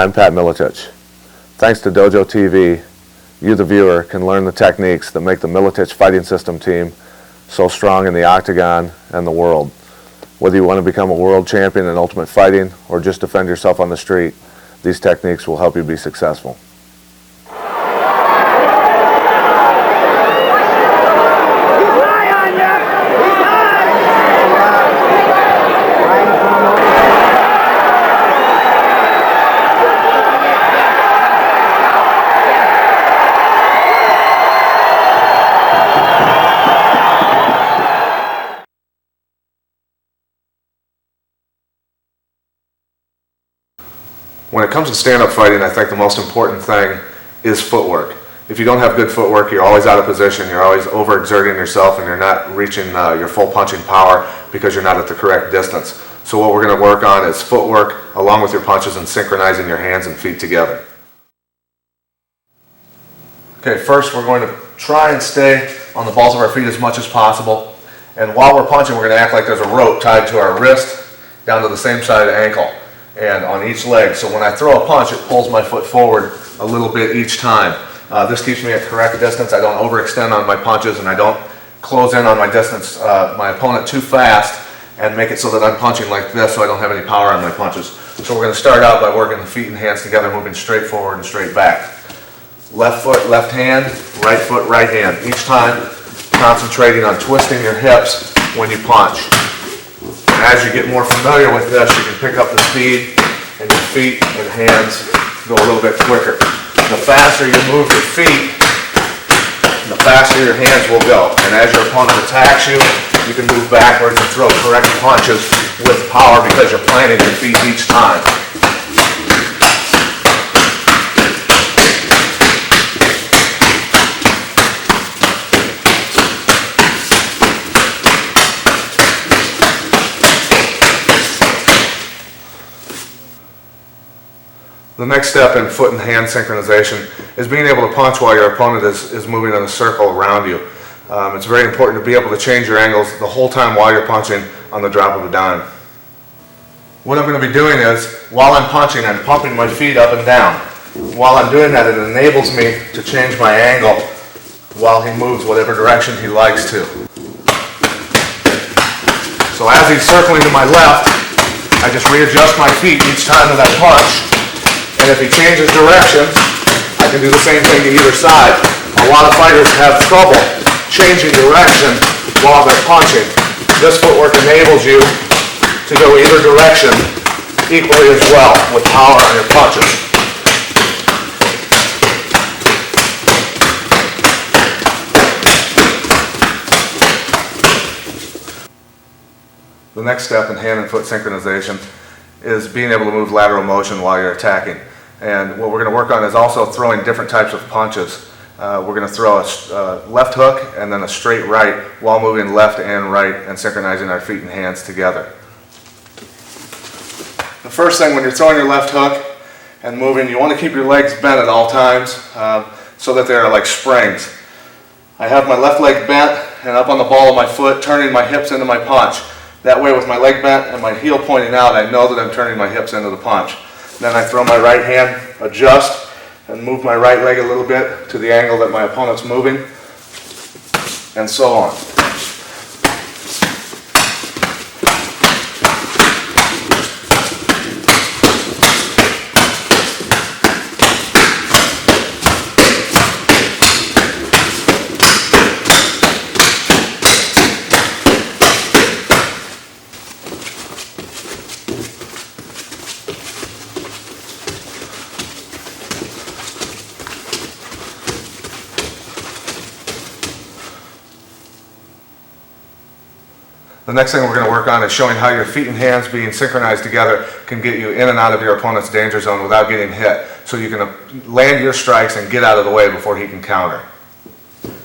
Hi, I'm Pat Miletich. Thanks to Dojo TV, you the viewer can learn the techniques that make the Miletich fighting system team so strong in the octagon and the world. Whether you want to become a world champion in ultimate fighting or just defend yourself on the street, these techniques will help you be successful. When it comes to stand-up fighting, I think the most important thing is footwork. If you don't have good footwork, you're always out of position, you're always overexerting yourself, and you're not reaching your full punching power because you're not at the correct distance. So what we're going to work on is footwork along with your punches and synchronizing your hands and feet together. Okay, first we're going to try and stay on the balls of our feet as much as possible. And while we're punching, we're going to act like there's a rope tied to our wrist down to the same side of the ankle and on each leg. So when I throw a punch, it pulls my foot forward a little bit each time. This keeps me at correct distance. I don't overextend on my punches, and I don't close in on my distance, my opponent too fast and make it so that I'm punching like this so I don't have any power on my punches. So we're going to start out by working the feet and hands together, moving straight forward and straight back. Left foot, left hand, right foot, right hand. Each time concentrating on twisting your hips when you punch. And as you get more familiar with this, you can pick up the speed, and your feet and hands go a little bit quicker. The faster you move your feet, the faster your hands will go. And as your opponent attacks you, you can move backwards and throw correct punches with power because you're planting your feet each time. The next step in foot and hand synchronization is being able to punch while your opponent is moving in a circle around you. It's very important to be able to change your angles the whole time while you're punching on the drop of a dime. What I'm going to be doing is, while I'm punching, I'm pumping my feet up and down. While I'm doing that, it enables me to change my angle while he moves whatever direction he likes to. So as he's circling to my left, I just readjust my feet each time that I punch. And if he changes direction, I can do the same thing to either side. A lot of fighters have trouble changing direction while they're punching. This footwork enables you to go either direction equally as well with power on your punches. The next step in hand and foot synchronization is being able to move lateral motion while you're attacking. And what we're going to work on is also throwing different types of punches. We're going to throw a left hook and then a straight right while moving left and right and synchronizing our feet and hands together. The first thing, when you're throwing your left hook and moving, you want to keep your legs bent at all times so that they're like springs. I have my left leg bent and up on the ball of my foot, turning my hips into my punch. That way, with my leg bent and my heel pointing out, I know that I'm turning my hips into the punch. Then I throw my right hand, adjust, and move my right leg a little bit to the angle that my opponent's moving, and so on. The next thing we're going to work on is showing how your feet and hands being synchronized together can get you in and out of your opponent's danger zone without getting hit, so you can land your strikes and get out of the way before he can counter.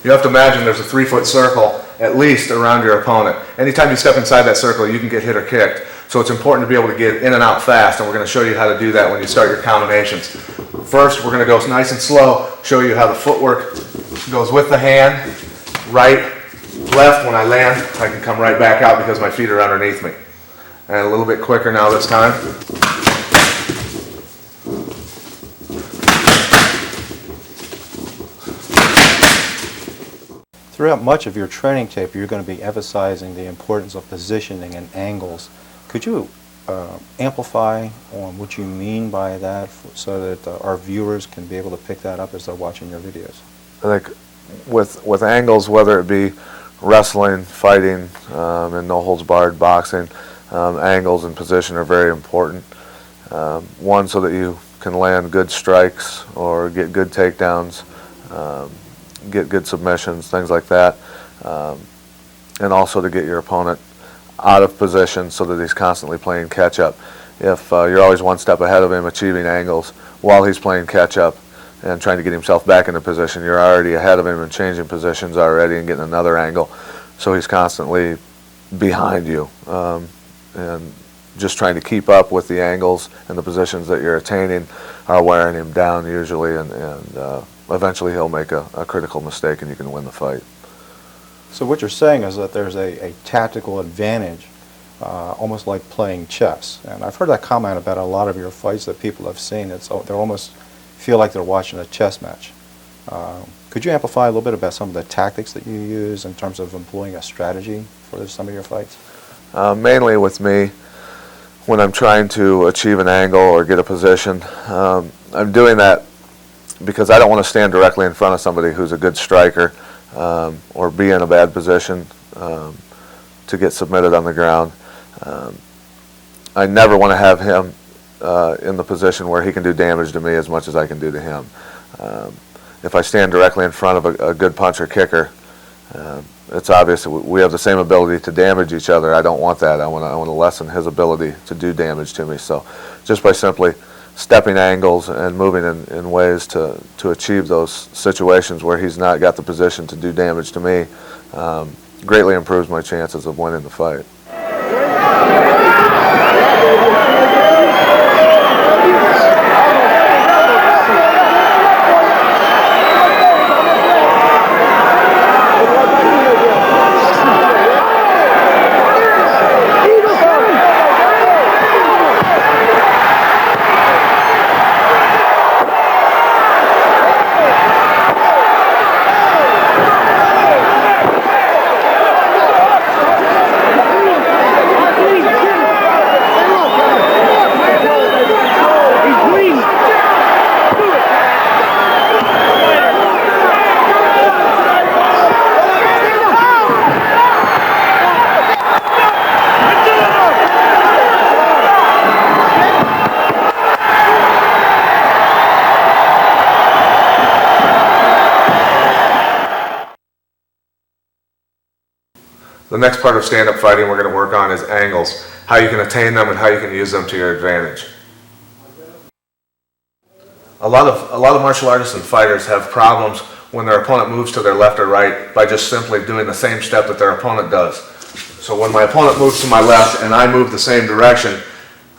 You have to imagine there's a 3-foot circle at least around your opponent. Anytime you step inside that circle, you can get hit or kicked. So it's important to be able to get in and out fast, and we're going to show you how to do that when you start your combinations. First, we're going to go nice and slow, show you how the footwork goes with the hand, right, left. When I land, I can come right back out because my feet are underneath me. And a little bit quicker now this time. Throughout much of your training tape, you're going to be emphasizing the importance of positioning and angles. Could you amplify on what you mean by that so that our viewers can be able to pick that up as they're watching your videos? I think with angles, whether it be wrestling, fighting, and no-holds-barred boxing, angles and position are very important. One, so that you can land good strikes or get good takedowns, get good submissions, things like that, and also to get your opponent out of position so that he's constantly playing catch-up. If you're always one step ahead of him achieving angles while he's playing catch-up and trying to get himself back into position, you're already ahead of him and changing positions already and getting another angle. So he's constantly behind you and just trying to keep up with the angles and the positions that you're attaining are wearing him down usually, and eventually he'll make a critical mistake and you can win the fight. So what you're saying is that there's a tactical advantage, almost like playing chess. And I've heard that comment about a lot of your fights that people have seen. They almost feel like they're watching a chess match. Could you amplify a little bit about some of the tactics that you use in terms of employing a strategy for some of your fights? Mainly with me, when I'm trying to achieve an angle or get a position, I'm doing that because I don't want to stand directly in front of somebody who's a good striker or be in a bad position to get submitted on the ground. I never want to have him in the position where he can do damage to me as much as I can do to him. If I stand directly in front of a good puncher kicker, it's obvious that we have the same ability to damage each other. I don't want that. I want to lessen his ability to do damage to me. So just by simply stepping angles and moving in ways to achieve those situations where he's not got the position to do damage to me greatly improves my chances of winning the fight. The next part of stand-up fighting we're going to work on is angles, how you can attain them and how you can use them to your advantage. A lot of martial artists and fighters have problems when their opponent moves to their left or right by just simply doing the same step that their opponent does. So when my opponent moves to my left and I move the same direction,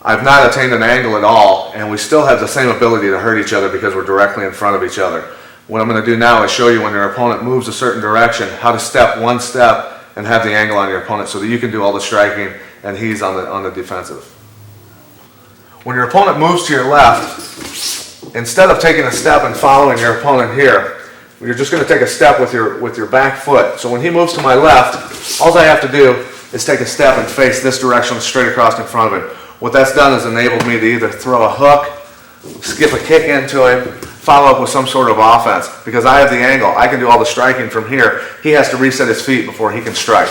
I've not attained an angle at all, and we still have the same ability to hurt each other because we're directly in front of each other. What I'm going to do now is show you when your opponent moves a certain direction, how to step one step and have the angle on your opponent so that you can do all the striking and he's on the defensive. When your opponent moves to your left, instead of taking a step and following your opponent here, you're just going to take a step with your back foot. So when he moves to my left, all I have to do is take a step and face this direction straight across in front of him. What that's done is enabled me to either throw a hook, skip a kick into him, follow up with some sort of offense. Because I have the angle, I can do all the striking from here. He has to reset his feet before he can strike.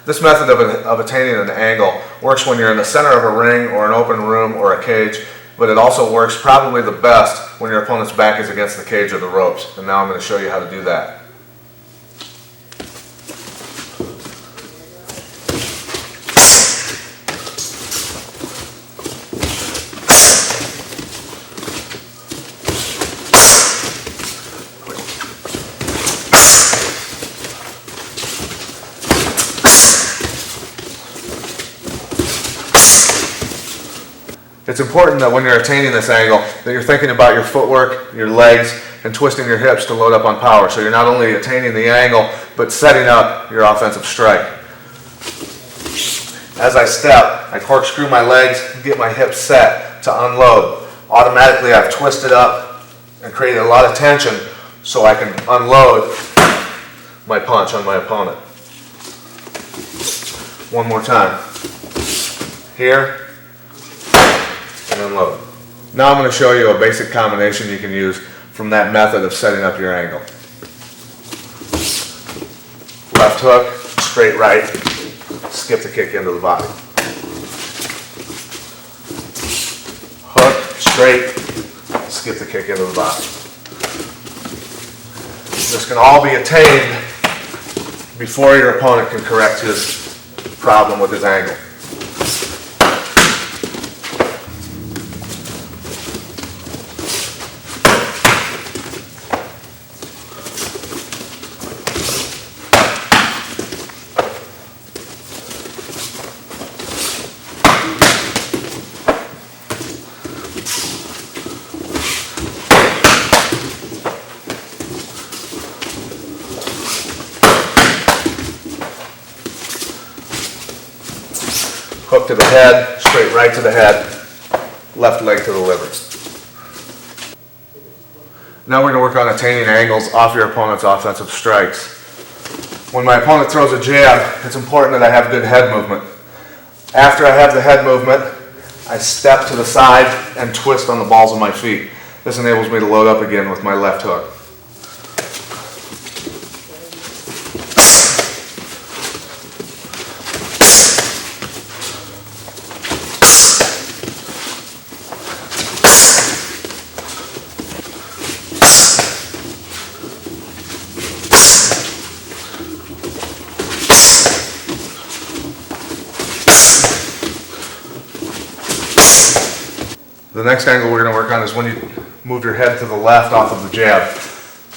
This method of attaining an angle works when you're in the center of a ring or an open room or a cage, but it also works probably the best when your opponent's back is against the cage or the ropes. And now I'm going to show you how to do that. It's important that when you're attaining this angle that you're thinking about your footwork, your legs, and twisting your hips to load up on power. So you're not only attaining the angle, but setting up your offensive strike. As I step, I corkscrew my legs, get my hips set to unload. Automatically I've twisted up and created a lot of tension so I can unload my punch on my opponent. One more time. Here, and unload. Now I'm going to show you a basic combination you can use from that method of setting up your angle. Left hook, straight right, skip the kick into the body. Hook, straight, skip the kick into the body. This can all be attained before your opponent can correct his problem with his angle. Hook to the head, straight right to the head, left leg to the liver. Now we're going to work on attaining angles off your opponent's offensive strikes. When my opponent throws a jab, it's important that I have good head movement. After I have the head movement, I step to the side and twist on the balls of my feet. This enables me to load up again with my left hook. The next angle we're going to work on is when you move your head to the left off of the jab.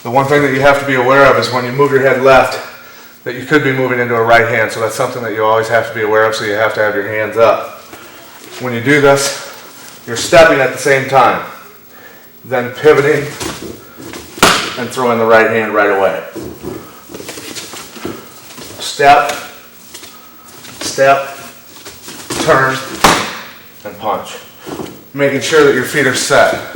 The one thing that you have to be aware of is when you move your head left, that you could be moving into a right hand. So that's something that you always have to be aware of, so you have to have your hands up. When you do this, you're stepping at the same time, then pivoting and throwing the right hand right away. Step, step, turn, and punch. Making sure that your feet are set.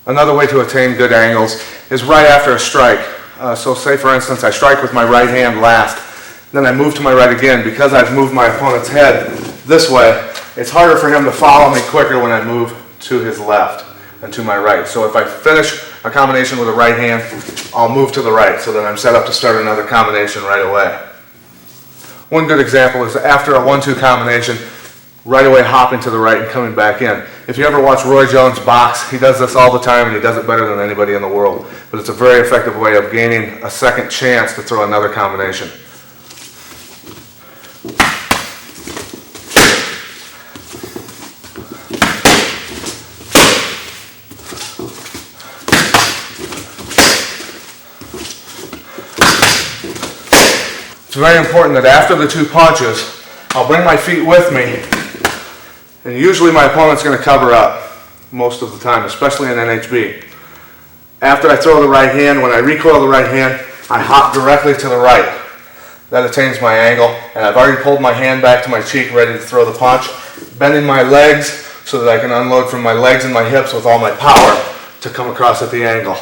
Another way to attain good angles is right after a strike. So say for instance I strike with my right hand last, then I move to my right again. Because I've moved my opponent's head this way, it's harder for him to follow me quicker when I move to his left and to my right. So if I finish a combination with a right hand, I'll move to the right so that I'm set up to start another combination right away. One good example is after a 1-2 combination, right away hopping to the right and coming back in. If you ever watch Roy Jones box, he does this all the time and he does it better than anybody in the world. But it's a very effective way of gaining a second chance to throw another combination. It's very important that after the 2 punches, I'll bring my feet with me. And usually my opponent's going to cover up most of the time, especially in NHB. After I throw the right hand, when I recoil the right hand, I hop directly to the right. That attains my angle, and I've already pulled my hand back to my cheek, ready to throw the punch, bending my legs so that I can unload from my legs and my hips with all my power to come across at the angle.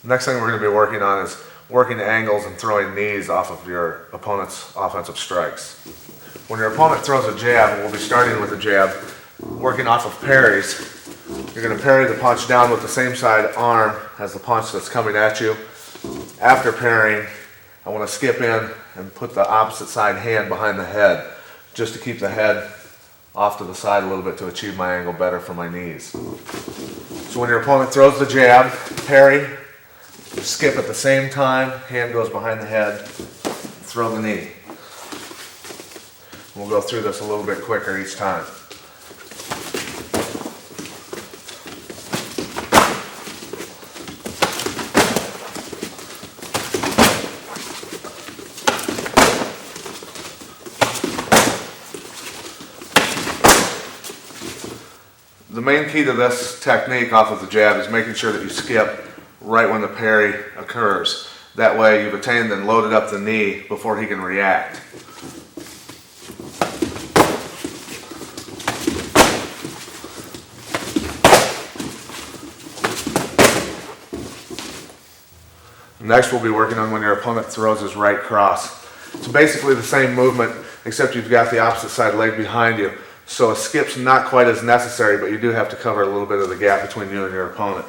Next thing we're going to be working on is working angles and throwing knees off of your opponent's offensive strikes. When your opponent throws a jab, we'll be starting with a jab, working off of parries. You're going to parry the punch down with the same side arm as the punch that's coming at you. After parrying, I want to skip in and put the opposite side hand behind the head, just to keep the head off to the side a little bit to achieve my angle better for my knees. So when your opponent throws the jab, parry, skip at the same time, hand goes behind the head, throw the knee. We'll go through this a little bit quicker each time. The main key to this technique off of the jab is making sure that you skip right when the parry occurs. That way you've attained and loaded up the knee before he can react. Next we'll be working on when your opponent throws his right cross. It's basically the same movement except you've got the opposite side leg behind you. So a skip's not quite as necessary, but you do have to cover a little bit of the gap between you and your opponent.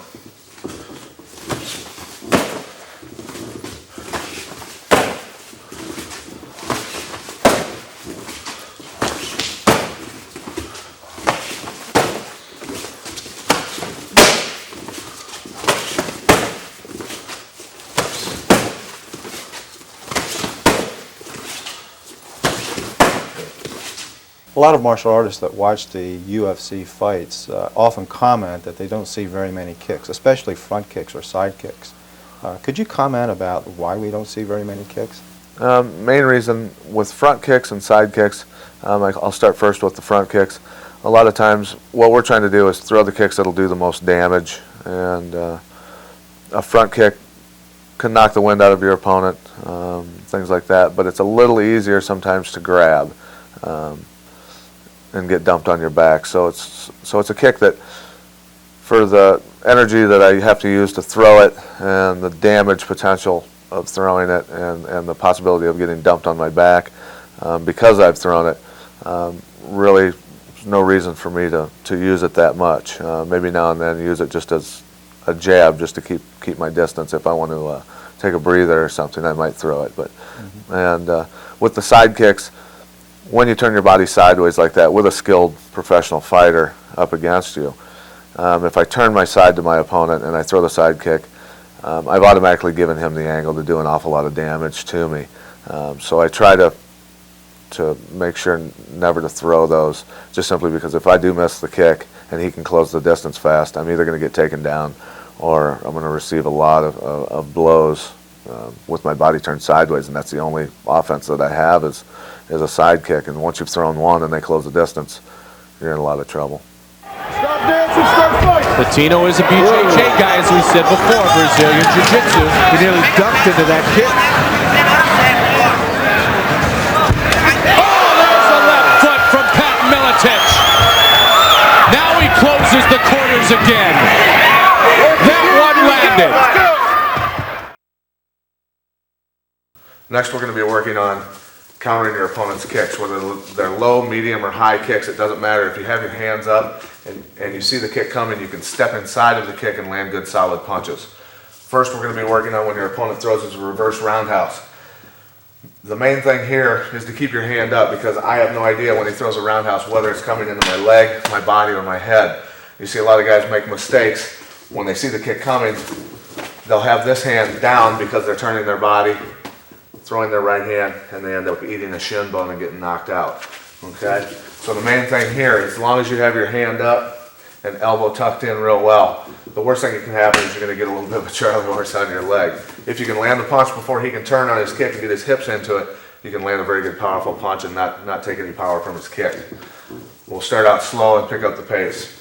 A lot of martial artists that watch the UFC fights often comment that they don't see very many kicks, especially front kicks or side kicks. Could you comment about why we don't see very many kicks? Main reason with front kicks and side kicks, I'll start first with the front kicks. A lot of times what we're trying to do is throw the kicks that'll do the most damage, and a front kick can knock the wind out of your opponent, things like that, but it's a little easier sometimes to grab and get dumped on your back. So it's a kick that, for the energy that I have to use to throw it and the damage potential of throwing it and the possibility of getting dumped on my back because I've thrown it, really no reason for me to use it that much. Maybe now and then use it just as a jab, just to keep my distance. If I want to take a breather or something, I might throw it. But and with the side kicks, when you turn your body sideways like that with a skilled professional fighter up against you, if I turn my side to my opponent and I throw the side kick, I've automatically given him the angle to do an awful lot of damage to me. So I try to make sure never to throw those, just simply because if I do miss the kick and he can close the distance fast, I'm either going to get taken down or I'm going to receive a lot of blows with my body turned sideways, and that's the only offense that I have is a side kick. And once you've thrown one and they close the distance, you're in a lot of trouble. Stop dancing, start fighting! Latino is a BJJ guy, as we said before, Brazilian Jiu-Jitsu. He nearly dunked into that kick. Oh, there's a left foot from Pat Miletich. Now he closes the corners again. That one landed. Next we're going to be working on countering your opponent's kicks, whether they're low, medium, or high kicks. It doesn't matter. If you have your hands up and you see the kick coming, you can step inside of the kick and land good solid punches. First we're going to be working on when your opponent throws his reverse roundhouse. The main thing here is to keep your hand up, because I have no idea when he throws a roundhouse whether it's coming into my leg, my body, or my head. You see a lot of guys make mistakes. When they see the kick coming, they'll have this hand down because they're turning their body, throwing their right hand, and they end up eating a shin bone and getting knocked out. Okay? So the main thing here, as long as you have your hand up and elbow tucked in real well, the worst thing that can happen is you're going to get a little bit of a Charlie horse on your leg. If you can land the punch before he can turn on his kick and get his hips into it, you can land a very good powerful punch and not take any power from his kick. We'll start out slow and pick up the pace.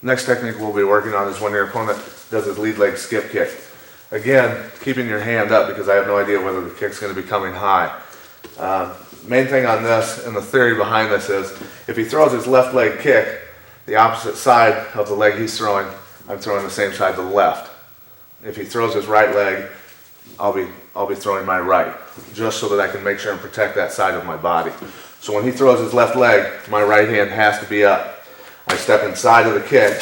Next technique we'll be working on is when your opponent does his lead leg skip kick. Again, keeping your hand up because I have no idea whether the kick's going to be coming high. Main thing on this, and the theory behind this is, if he throws his left leg kick, the opposite side of the leg he's throwing, I'm throwing the same side to the left. If he throws his right leg, I'll be throwing my right, just so that I can make sure and protect that side of my body. So when he throws his left leg, my right hand has to be up. I step inside of the kick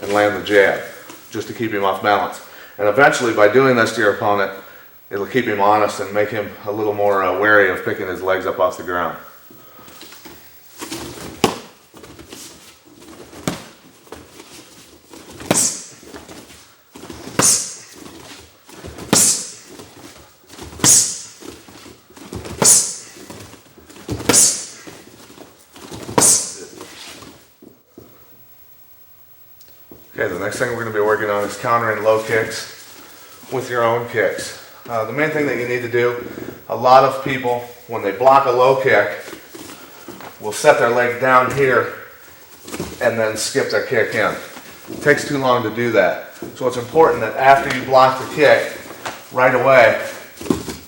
and land the jab, just to keep him off balance. And eventually, by doing this to your opponent, it'll keep him honest and make him a little more wary of picking his legs up off the ground. Okay, the next thing we're going to be working on is countering low kicks with your own kicks. The main thing that you need to do, a lot of people, when they block a low kick, will set their leg down here and then skip their kick in. It takes too long to do that. So it's important that after you block the kick, right away,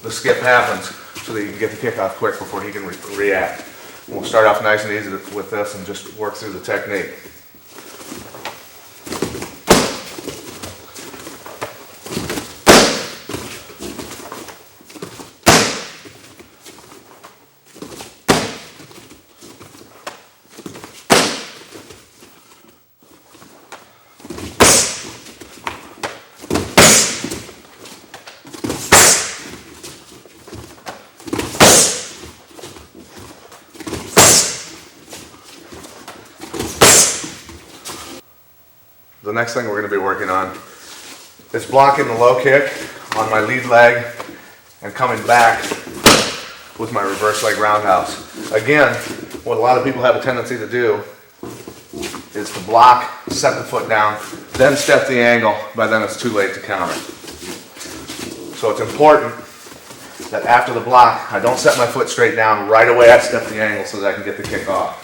the skip happens so that you can get the kick off quick before he can react. And we'll start off nice and easy with this and just work through the technique. The next thing we're going to be working on is blocking the low kick on my lead leg and coming back with my reverse leg roundhouse. Again, what a lot of people have a tendency to do is to block, set the foot down, then step the angle, but then it's too late to counter. So it's important that after the block, I don't set my foot straight down, right away I step the angle so that I can get the kick off.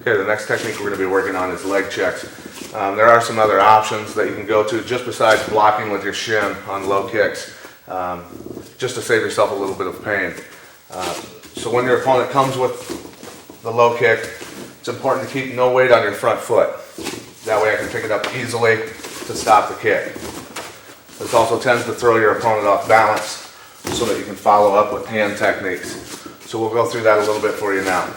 Okay, the next technique we're going to be working on is leg checks. There are some other options that you can go to just besides blocking with your shin on low kicks, just to save yourself a little bit of pain. So when your opponent comes with the low kick, it's important to keep no weight on your front foot. That way I can pick it up easily to stop the kick. This also tends to throw your opponent off balance so that you can follow up with hand techniques. So we'll go through that a little bit for you now.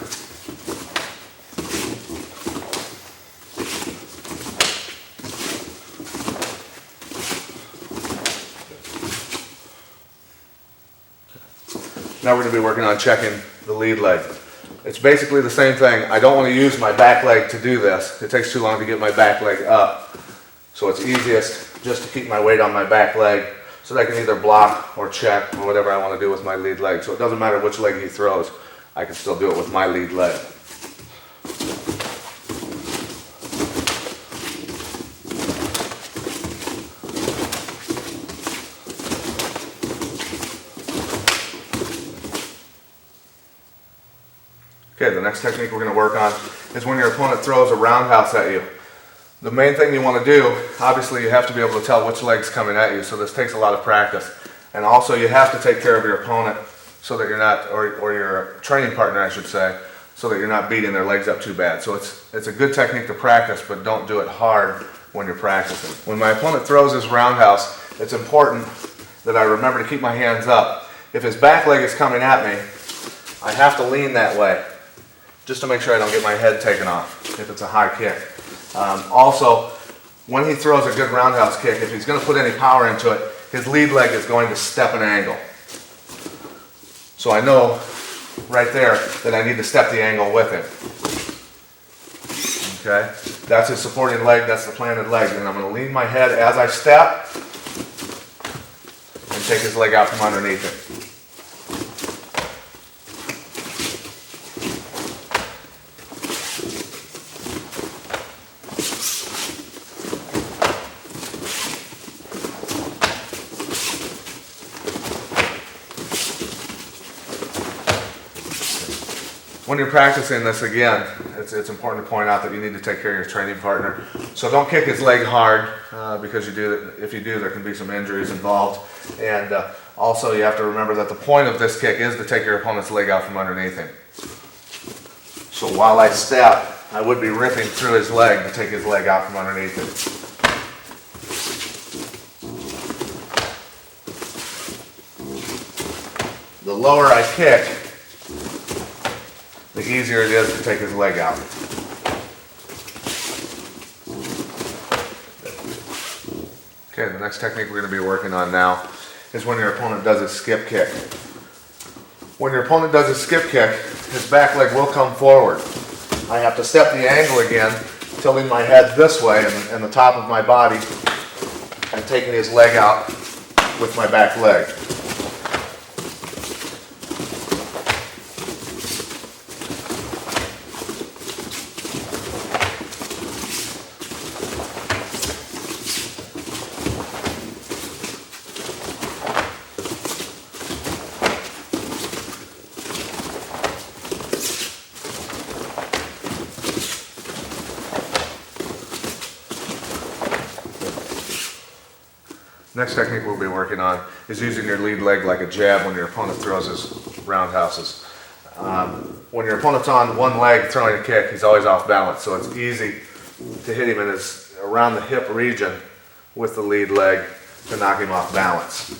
Now we're going to be working on checking the lead leg. It's basically the same thing. I don't want to use my back leg to do this. It takes too long to get my back leg up. So it's easiest just to keep my weight on my back leg so that I can either block or check or whatever I want to do with my lead leg. So it doesn't matter which leg he throws, I can still do it with my lead leg. Okay, the next technique we're going to work on is when your opponent throws a roundhouse at you. The main thing you want to do, obviously you have to be able to tell which leg's coming at you, so this takes a lot of practice. And also you have to take care of your opponent so that you're not, or your training partner I should say, so that you're not beating their legs up too bad. So it's a good technique to practice, but don't do it hard when you're practicing. When my opponent throws his roundhouse, it's important that I remember to keep my hands up. If his back leg is coming at me, I have to lean that way, just to make sure I don't get my head taken off if it's a high kick. Also, when he throws a good roundhouse kick, if he's going to put any power into it, his lead leg is going to step an angle. So I know right there that I need to step the angle with him. okay? That's his supporting leg, that's the planted leg. And I'm gonna lean my head as I step and take his leg out from underneath it. When you're practicing this again, it's important to point out that you need to take care of your training partner. So don't kick his leg hard because if you do, there can be some injuries involved. And also you have to remember that the point of this kick is to take your opponent's leg out from underneath him. So while I step, I would be ripping through his leg to take his leg out from underneath it. The lower I kick, the easier it is to take his leg out. Okay, the next technique we're going to be working on now is when your opponent does a skip kick. When your opponent does a skip kick, his back leg will come forward. I have to step the angle again, tilting my head this way and the top of my body, and taking his leg out with my back leg. Next technique we'll be working on is using your lead leg like a jab when your opponent throws his roundhouses. When your opponent's on one leg throwing a kick, he's always off balance, so it's easy to hit him in his around the hip region with the lead leg to knock him off balance.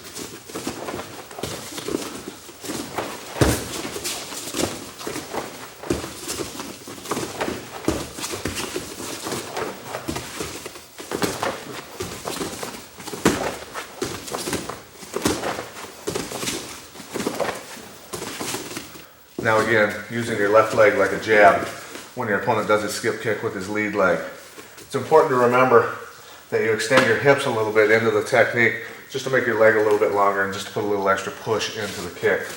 Now again, using your left leg like a jab when your opponent does a skip kick with his lead leg. It's important to remember that you extend your hips a little bit into the technique just to make your leg a little bit longer and just to put a little extra push into the kick.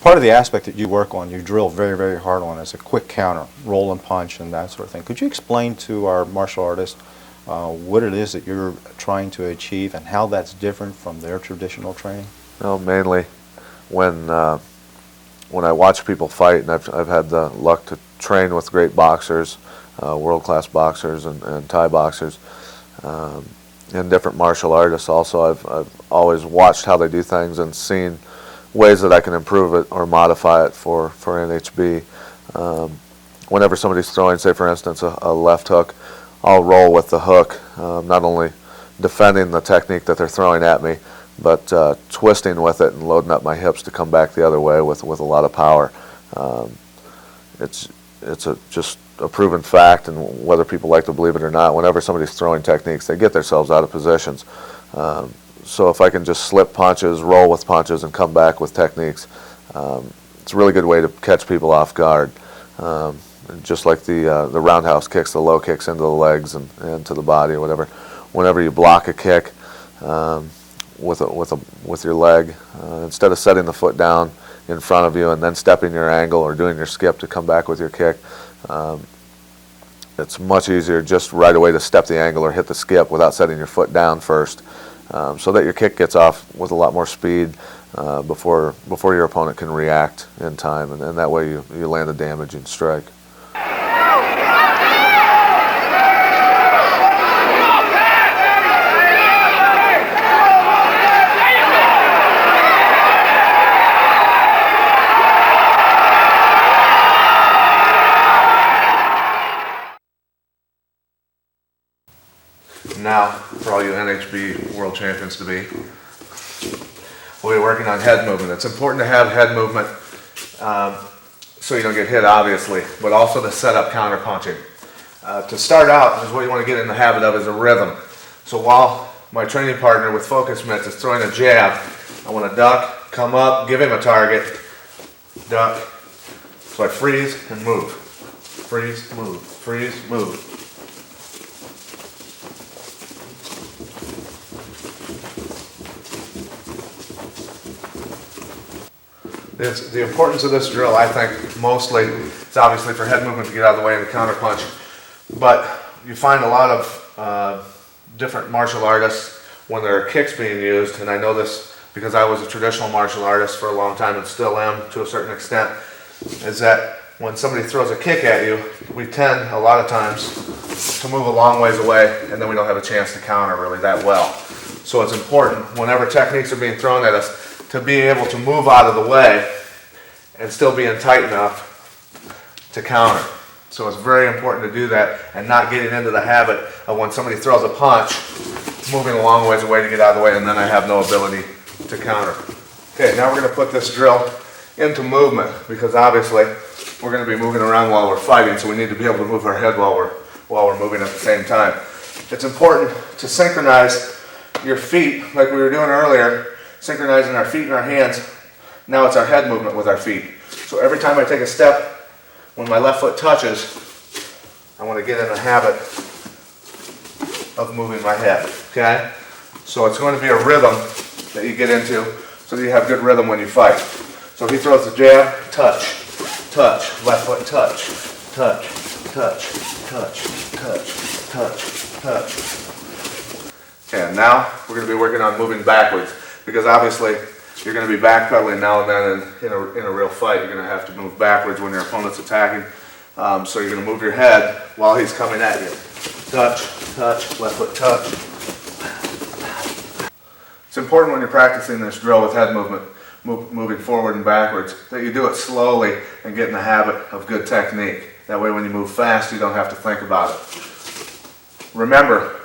Part of the aspect that you work on, you drill very, very hard on, is a quick counter, roll and punch and that sort of thing. Could you explain to our martial artists what it is that you're trying to achieve and how that's different from their traditional training? Well, mainly when I watch people fight, and I've had the luck to train with great boxers, world-class boxers and Thai boxers, and different martial artists also. I've always watched how they do things and seen ways that I can improve it or modify it for NHB. Whenever somebody's throwing, say for instance, a left hook, I'll roll with the hook, not only defending the technique that they're throwing at me, but twisting with it and loading up my hips to come back the other way with a lot of power. It's just a proven fact, and whether people like to believe it or not, whenever somebody's throwing techniques, they get themselves out of positions. So if I can just slip punches, roll with punches, and come back with techniques, it's a really good way to catch people off guard. Just like the roundhouse kicks, the low kicks into the legs and to the body or whatever. Whenever you block a kick with your leg, instead of setting the foot down in front of you and then stepping your angle or doing your skip to come back with your kick, it's much easier just right away to step the angle or hit the skip without setting your foot down first. So that your kick gets off with a lot more speed before your opponent can react in time, and that way you land a damaging strike. Now, for all you NHB world champions to be, we'll be working on head movement. It's important to have head movement so you don't get hit, obviously, but also to set up counter punching. To start out, is what you want to get in the habit of is a rhythm. So while my training partner with focus mitts is throwing a jab, I want to duck, come up, give him a target, duck. So I freeze and move. Freeze, move, freeze, move. The importance of this drill, I think, mostly, it's obviously for head movement to get out of the way and the counter punch. But you find a lot of different martial artists when there are kicks being used, and I know this because I was a traditional martial artist for a long time and still am to a certain extent, is that when somebody throws a kick at you, we tend a lot of times to move a long ways away, and then we don't have a chance to counter really that well. So it's important whenever techniques are being thrown at us to be able to move out of the way and still being tight enough to counter. So it's very important to do that and not getting into the habit of when somebody throws a punch, moving a long ways away to get out of the way, and then I have no ability to counter. Okay, now we're going to put this drill into movement because obviously we're going to be moving around while we're fighting, so we need to be able to move our head while we're moving at the same time. It's important to synchronize your feet like we were doing earlier, synchronizing our feet and our hands. Now it's our head movement with our feet. So every time I take a step, when my left foot touches, I want to get in the habit of moving my head, okay? So it's going to be a rhythm that you get into so that you have good rhythm when you fight. So if he throws the jab, touch, touch, left foot touch, touch, touch, touch, touch, touch, touch. Okay, and now we're going to be working on moving backwards because obviously you're going to be backpedaling now and then in a real fight. You're going to have to move backwards when your opponent's attacking. So you're going to move your head while he's coming at you. Touch, touch, left foot touch. It's important when you're practicing this drill with head movement, moving forward and backwards, that you do it slowly and get in the habit of good technique. That way when you move fast, you don't have to think about it. Remember,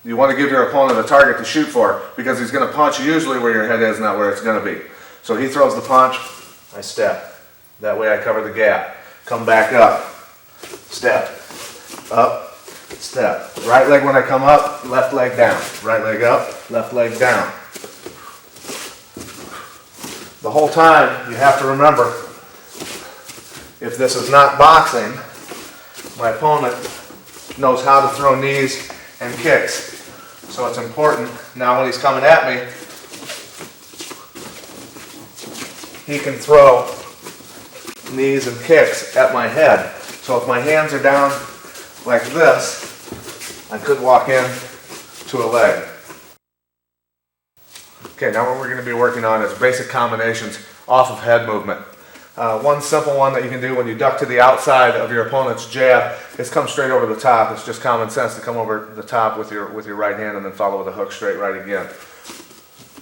you want to give your opponent a target to shoot for because he's going to punch usually where your head is, not where it's going to be. So he throws the punch, I step. That way I cover the gap. Come back up, step, up, step. Right leg when I come up, left leg down. Right leg up, left leg down. The whole time you have to remember, if this is not boxing, my opponent knows how to throw knees and kicks. So it's important now when he's coming at me, he can throw knees and kicks at my head. So if my hands are down like this, I could walk in to a leg. Okay, now what we're going to be working on is basic combinations off of head movement. One simple one that you can do when you duck to the outside of your opponent's jab is come straight over the top. It's just common sense to come over the top with your right hand and then follow with a hook straight right again.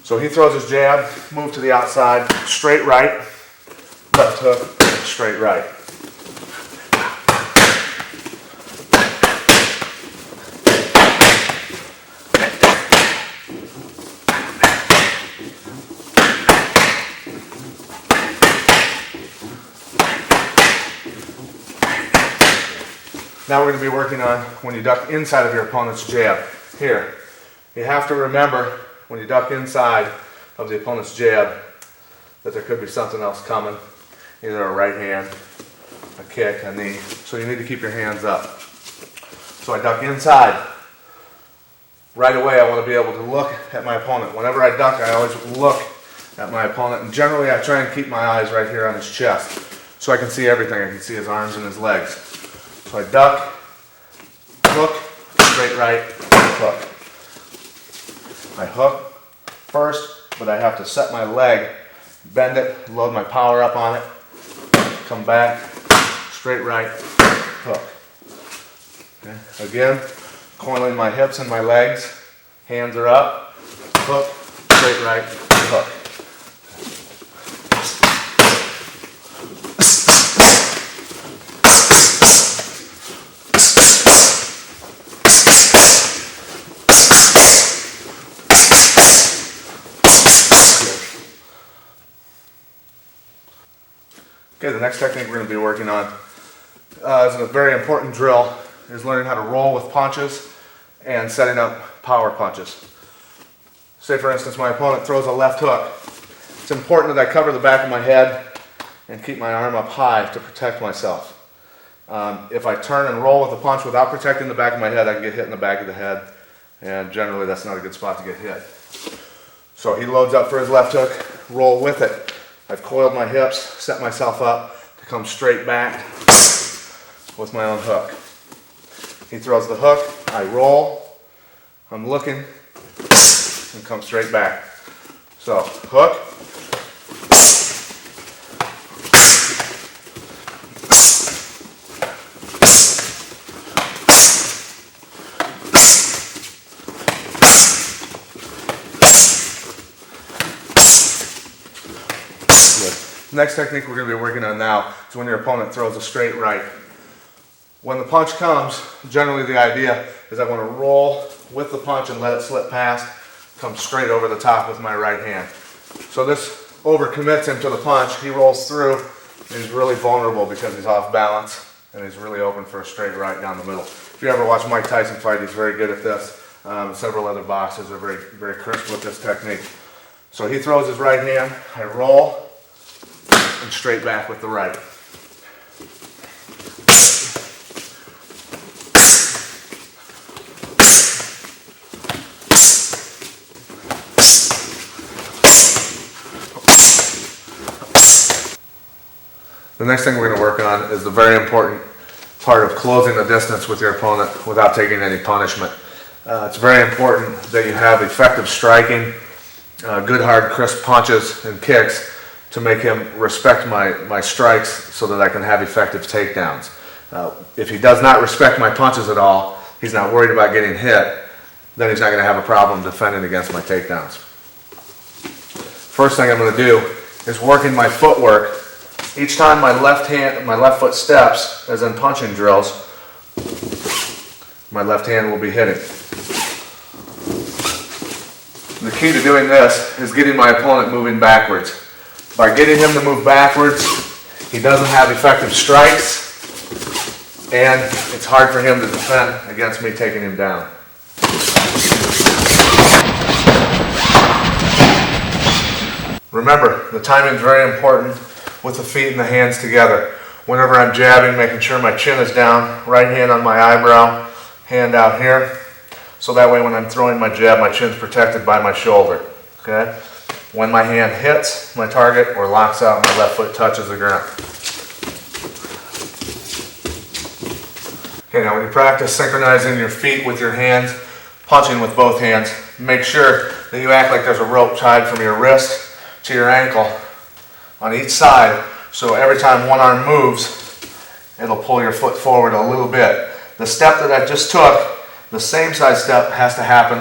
So he throws his jab, move to the outside, straight right, left hook, straight right. Now we're going to be working on when you duck inside of your opponent's jab. Here, you have to remember when you duck inside of the opponent's jab that there could be something else coming, either a right hand, a kick, a knee. So you need to keep your hands up. So I duck inside. Right away I want to be able to look at my opponent. Whenever I duck, I always look at my opponent, and generally I try and keep my eyes right here on his chest so I can see everything. I can see his arms and his legs. So I duck, hook, straight right, hook. I hook first, but I have to set my leg, bend it, load my power up on it, come back, straight right, hook. Okay. Again, coiling my hips and my legs, hands are up, hook, straight right, hook. Okay, the next technique we're going to be working on is a very important drill is learning how to roll with punches and setting up power punches. Say for instance my opponent throws a left hook. It's important that I cover the back of my head and keep my arm up high to protect myself. If I turn and roll with the punch without protecting the back of my head, I can get hit in the back of the head, and generally that's not a good spot to get hit. So he loads up for his left hook, roll with it. I've coiled my hips, set myself up to come straight back with my own hook. He throws the hook, I roll, I'm looking, and come straight back. So, hook, next technique we're going to be working on now is when your opponent throws a straight right. When the punch comes, generally the idea is I want to roll with the punch and let it slip past, come straight over the top with my right hand. So this overcommits him to the punch. He rolls through and he's really vulnerable because he's off balance and he's really open for a straight right down the middle. If you ever watch Mike Tyson fight, he's very good at this. Several other boxers are very crisp with this technique. So he throws his right hand, I roll, and straight back with the right. The next thing we're going to work on is the very important part of closing the distance with your opponent without taking any punishment. It's very important that you have effective striking, good hard crisp punches and kicks to make him respect my strikes so that I can have effective takedowns. If he does not respect my punches at all, he's not worried about getting hit, then he's not going to have a problem defending against my takedowns. First thing I'm going to do is working my footwork. Each time my left foot steps, as in punching drills, my left hand will be hitting. The key to doing this is getting my opponent moving backwards. By getting him to move backwards, he doesn't have effective strikes, and it's hard for him to defend against me taking him down. Remember, the timing is very important with the feet and the hands together. Whenever I'm jabbing, making sure my chin is down, right hand on my eyebrow, hand out here, so that way when I'm throwing my jab, my chin's protected by my shoulder. Okay? When my hand hits my target or locks out, my left foot touches the ground. Okay, now when you practice synchronizing your feet with your hands, punching with both hands, make sure that you act like there's a rope tied from your wrist to your ankle on each side, so every time one arm moves, it'll pull your foot forward a little bit. The step that I just took, the same size step has to happen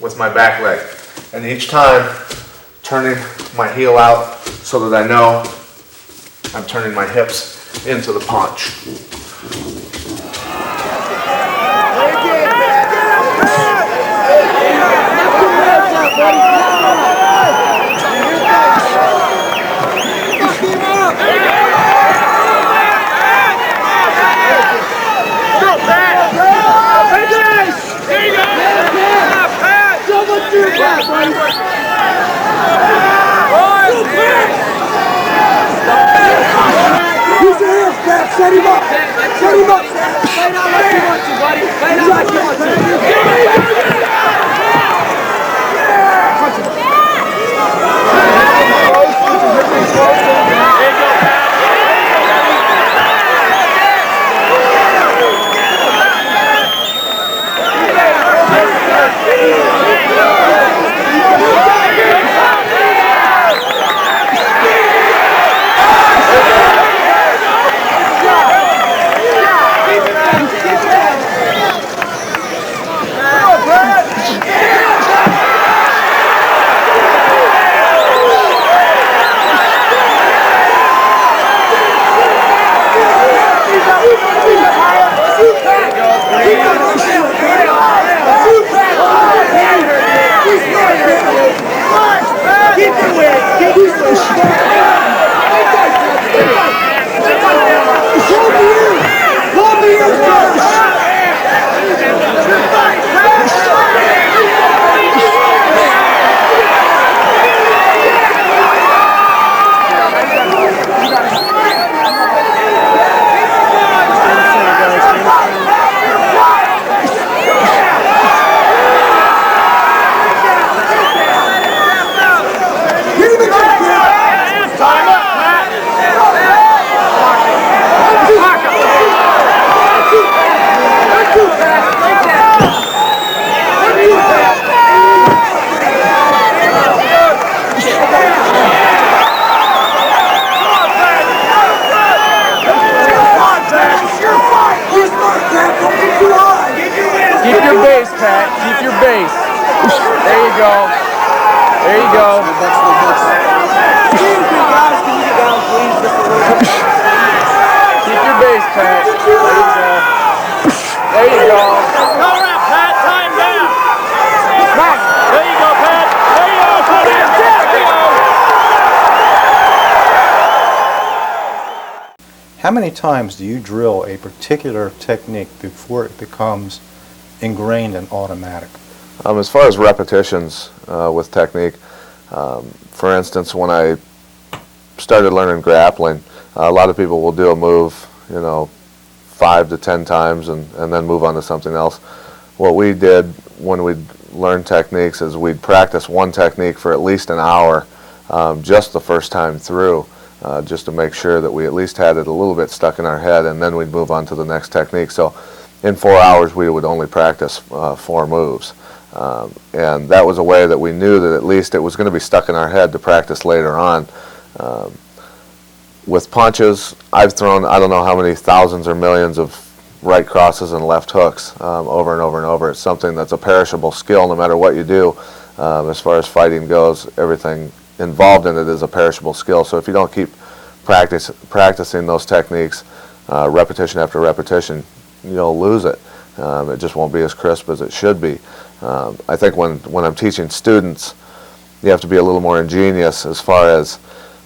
with my back leg. And each time, turning my heel out so that I know I'm turning my hips into the punch. Set him up! Set him up! Play not like you want to, buddy! Play not like you want to! Keep your base, Pat. Keep your base. There you go. There you go. Keep your base, Pat. There you go. There you go. No rep, Pat. Time down. There you go, Pat. There you go. Put it in. There you go. How many times do you drill a particular technique before it becomes ingrained and automatic? As far as repetitions with technique, for instance, when I started learning grappling, a lot of people will do a move, 5 to 10 times and then move on to something else. What we did when we learned techniques is we'd practice one technique for at least an hour just the first time through, just to make sure that we at least had it a little bit stuck in our head, and then we'd move on to the next technique. So in 4 hours we would only practice 4 moves. And that was a way that we knew that at least it was going to be stuck in our head to practice later on. With punches, I've thrown I don't know how many thousands or millions of right crosses and left hooks over and over and over. It's something that's a perishable skill no matter what you do. As far as fighting goes, everything involved in it is a perishable skill. So if you don't keep practicing those techniques repetition after repetition, you'll lose it. It just won't be as crisp as it should be. I think when I'm teaching students, you have to be a little more ingenious as far as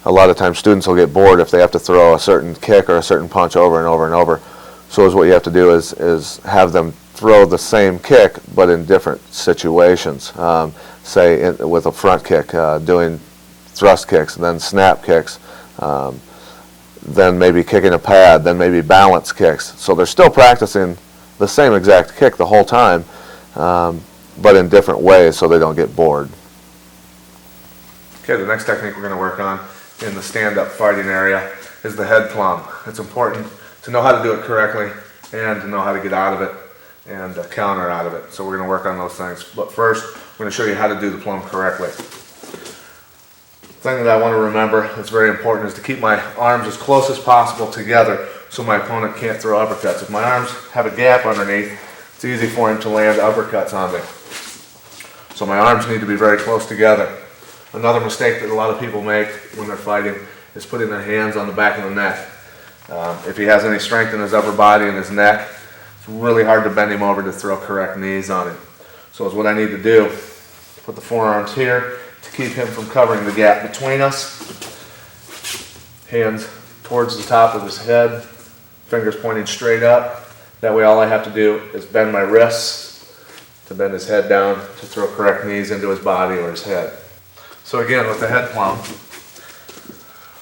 a lot of times students will get bored if they have to throw a certain kick or a certain punch over and over and over. So what you have to do is have them throw the same kick but in different situations. Say with a front kick, doing thrust kicks, then snap kicks, then maybe kicking a pad, then maybe balance kicks. So they're still practicing the same exact kick the whole time, but in different ways so they don't get bored. Okay, the next technique we're going to work on in the stand-up fighting area is the head plumb. It's important to know how to do it correctly and to know how to get out of it and counter out of it. So we're going to work on those things. But first, we're going to show you how to do the plumb correctly. The thing that I want to remember that's very important is to keep my arms as close as possible together so my opponent can't throw uppercuts. If my arms have a gap underneath, it's easy for him to land uppercuts on me. So my arms need to be very close together. Another mistake that a lot of people make when they're fighting is putting their hands on the back of the neck. If he has any strength in his upper body and his neck, it's really hard to bend him over to throw correct knees on him. So what I need to do, put the forearms here to keep him from covering the gap between us. Hands towards the top of his head, fingers pointing straight up. That way all I have to do is bend my wrists to bend his head down to throw correct knees into his body or his head. So again, with the head plumb,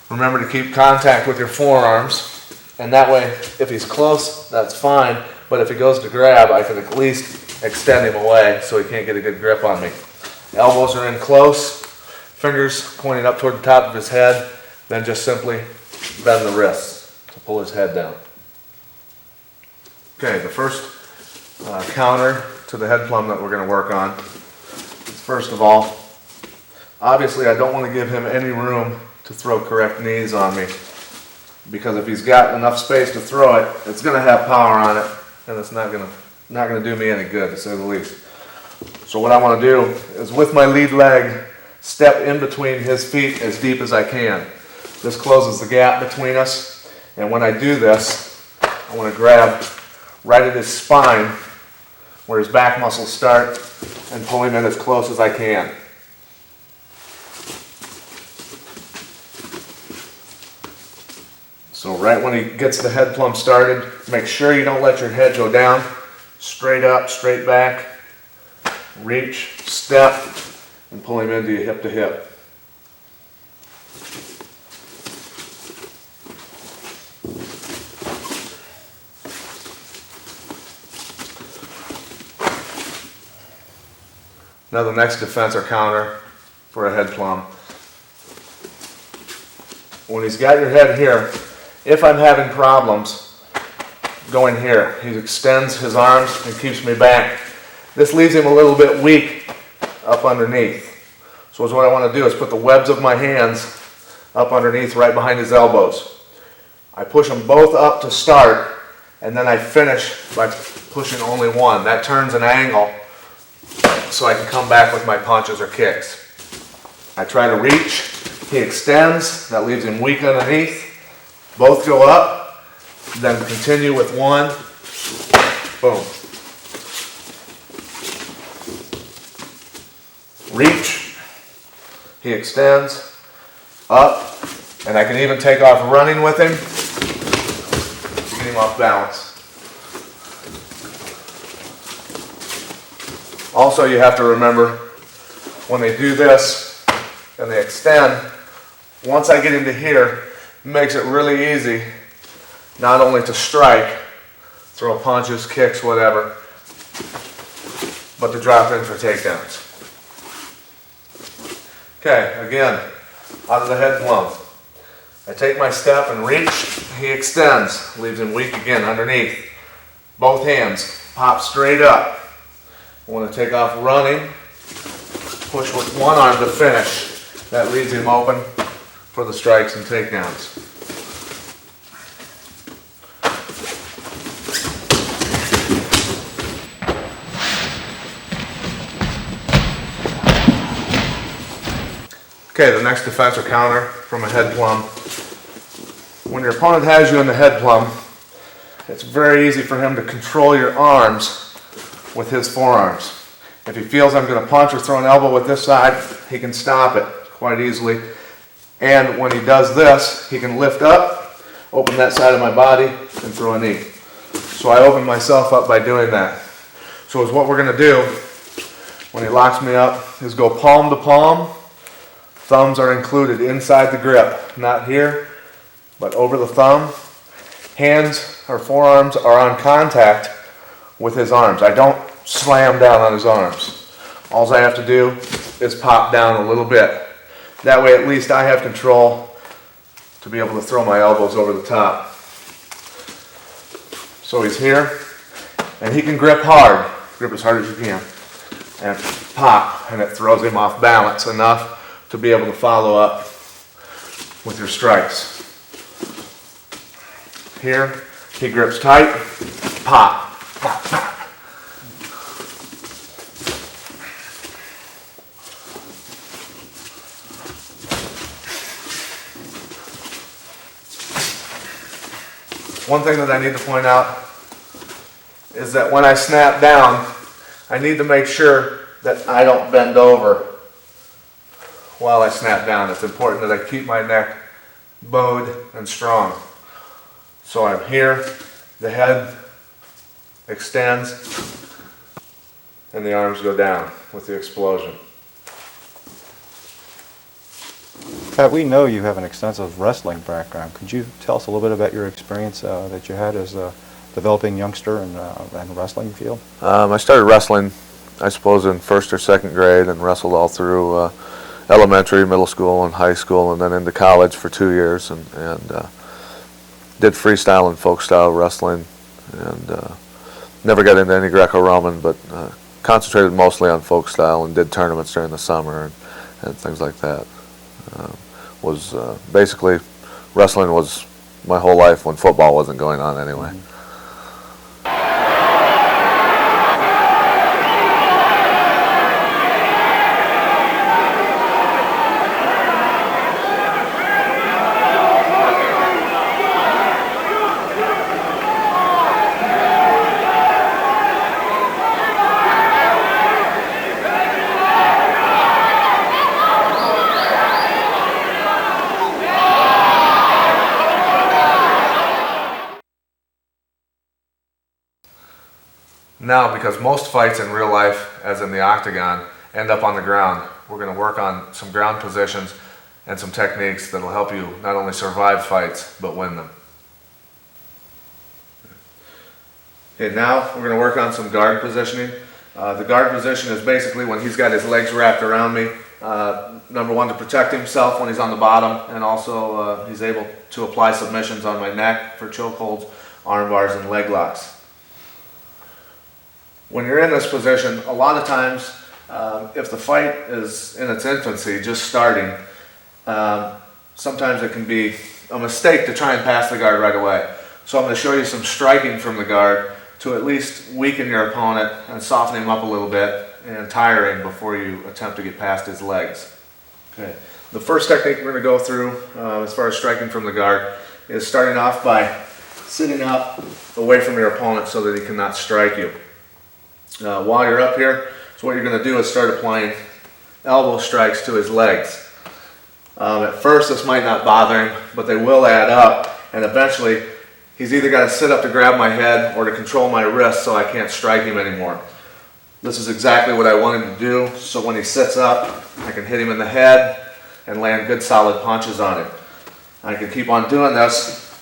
remember to keep contact with your forearms, and that way, if he's close, that's fine, but if he goes to grab, I can at least extend him away so he can't get a good grip on me. Elbows are in close, fingers pointing up toward the top of his head, then just simply bend the wrists to pull his head down. Okay, the first counter to the head plumb that we're going to work on is, first of all, obviously I don't want to give him any room to throw correct knees on me, because if he's got enough space to throw it, it's going to have power on it, and it's not going to do me any good, to say the least. So what I want to do is, with my lead leg, step in between his feet as deep as I can. This closes the gap between us, and when I do this, I want to grab right at his spine where his back muscles start and pull him in as close as I can. So right when he gets the head plumb started, make sure you don't let your head go down. Straight up, straight back, reach, step, and pull him into you hip to hip. Now the next defense or counter for a head plumb. When he's got your head here, if I'm having problems going here, he extends his arms and keeps me back. This leaves him a little bit weak up underneath. So what I want to do is put the webs of my hands up underneath right behind his elbows. I push them both up to start, and then I finish by pushing only one. That turns an angle so I can come back with my punches or kicks. I try to reach, he extends, that leaves him weak underneath. Both go up, then continue with one, boom. Reach, he extends, up, and I can even take off running with him to get him off balance. Also, you have to remember, when they do this and they extend, once I get into here, it makes it really easy not only to strike, throw punches, kicks, whatever, but to drop in for takedowns. Okay, again, out of the head plumb. I take my step and reach, he extends, leaves him weak again underneath. Both hands, pop straight up. I want to take off running, push with one arm to finish. That leaves him open for the strikes and takedowns. Okay, the next defense or counter from a head plumb. When your opponent has you in the head plumb, it's very easy for him to control your arms with his forearms. If he feels I'm going to punch or throw an elbow with this side, he can stop it quite easily. And when he does this, he can lift up, open that side of my body, and throw a knee. So I open myself up by doing that. So what we're going to do when he locks me up is go palm to palm. Thumbs are included inside the grip, not here, but over the thumb. Hands or forearms are on contact with his arms. I don't slam down on his arms. All I have to do is pop down a little bit. That way at least I have control to be able to throw my elbows over the top. So he's here, and he can grip hard. Grip as hard as you can. And pop, and it throws him off balance enough to be able to follow up with your strikes. Here, he grips tight, pop, pop, pop. One thing that I need to point out is that when I snap down, I need to make sure that I don't bend over while I snap down. It's important that I keep my neck bowed and strong. So I'm here, the head extends, and the arms go down with the explosion. Pat, we know you have an extensive wrestling background. Could you tell us a little bit about your experience that you had as a developing youngster in the wrestling field? I started wrestling, I suppose, in first or second grade, and wrestled all through elementary, middle school, and high school, and then into college for 2 years, and did freestyle and folk style wrestling, and never got into any Greco-Roman, but concentrated mostly on folk style and did tournaments during the summer and things like that. Basically, wrestling was my whole life when football wasn't going on anyway. Now, because most fights in real life, as in the octagon, end up on the ground, we're going to work on some ground positions and some techniques that will help you not only survive fights, but win them. Okay, now we're going to work on some guard positioning. The guard position is basically when he's got his legs wrapped around me, number one, to protect himself when he's on the bottom, and also he's able to apply submissions on my neck for chokeholds, arm bars, and leg locks. When you're in this position, a lot of times, if the fight is in its infancy, just starting, sometimes it can be a mistake to try and pass the guard right away. So I'm going to show you some striking from the guard to at least weaken your opponent and soften him up a little bit and tire him before you attempt to get past his legs. Okay. The first technique we're going to go through as far as striking from the guard is starting off by sitting up away from your opponent so that he cannot strike you. While you're up here, so what you're going to do is start applying elbow strikes to his legs. At first this might not bother him, but they will add up, and eventually he's either got to sit up to grab my head or to control my wrist so I can't strike him anymore. This is exactly what I want him to do, so when he sits up, I can hit him in the head and land good solid punches on him. I can keep on doing this,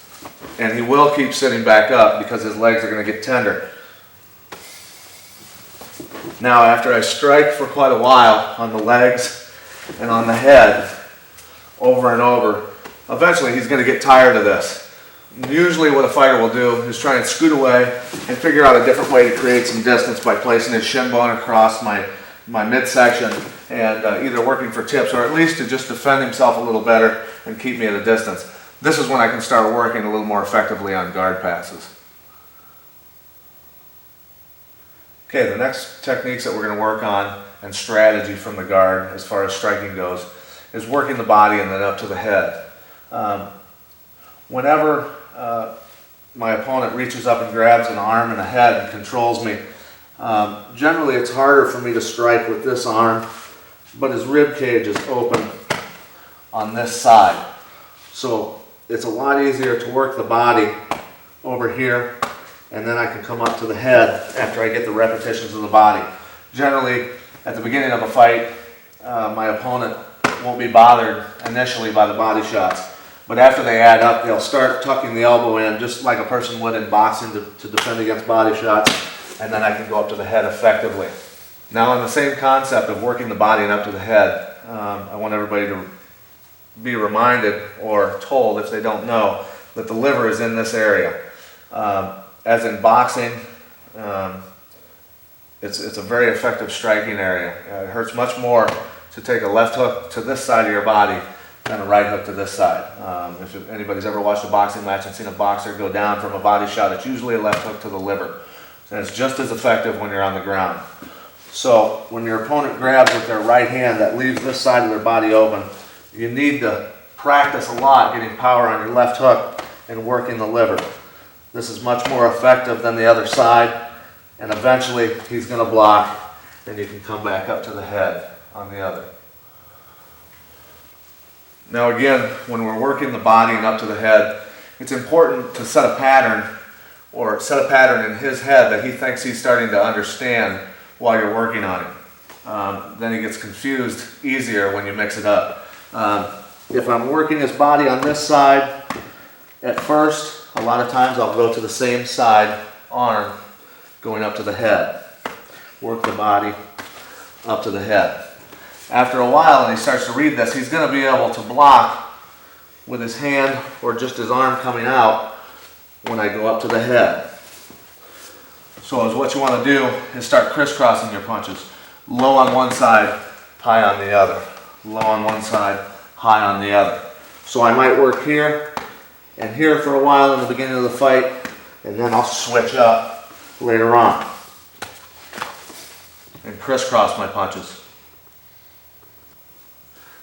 and he will keep sitting back up because his legs are going to get tender. Now, after I strike for quite a while on the legs and on the head, over and over, eventually he's going to get tired of this. Usually what a fighter will do is try and scoot away and figure out a different way to create some distance by placing his shin bone across my midsection and either working for tips or at least to just defend himself a little better and keep me at a distance. This is when I can start working a little more effectively on guard passes. Okay, the next techniques that we're going to work on and strategy from the guard as far as striking goes is working the body and then up to the head. Whenever my opponent reaches up and grabs an arm and a head and controls me, generally it's harder for me to strike with this arm, but his rib cage is open on this side. So it's a lot easier to work the body over here, and then I can come up to the head after I get the repetitions of the body. Generally, at the beginning of a fight, my opponent won't be bothered initially by the body shots. But after they add up, they'll start tucking the elbow in just like a person would in boxing to defend against body shots, and then I can go up to the head effectively. Now, on the same concept of working the body and up to the head, I want everybody to be reminded or told, if they don't know, that the liver is in this area. As in boxing, it's a very effective striking area. It hurts much more to take a left hook to this side of your body than a right hook to this side. If anybody's ever watched a boxing match and seen a boxer go down from a body shot, it's usually a left hook to the liver. And it's just as effective when you're on the ground. So when your opponent grabs with their right hand that leaves this side of their body open, you need to practice a lot getting power on your left hook and working the liver. This is much more effective than the other side, and eventually he's going to block, and you can come back up to the head on the other. Now again, when we're working the body and up to the head, it's important to set a pattern, or set a pattern in his head that he thinks he's starting to understand while you're working on him. Then he gets confused easier when you mix it up. If I'm working his body on this side, at first, a lot of times I'll go to the same side arm going up to the head. Work the body up to the head. After a while, and he starts to read this, he's going to be able to block with his hand or just his arm coming out when I go up to the head. So what you want to do is start crisscrossing your punches. Low on one side, high on the other. Low on one side, high on the other. So I might work here and here for a while in the beginning of the fight, and then I'll switch up later on and crisscross my punches.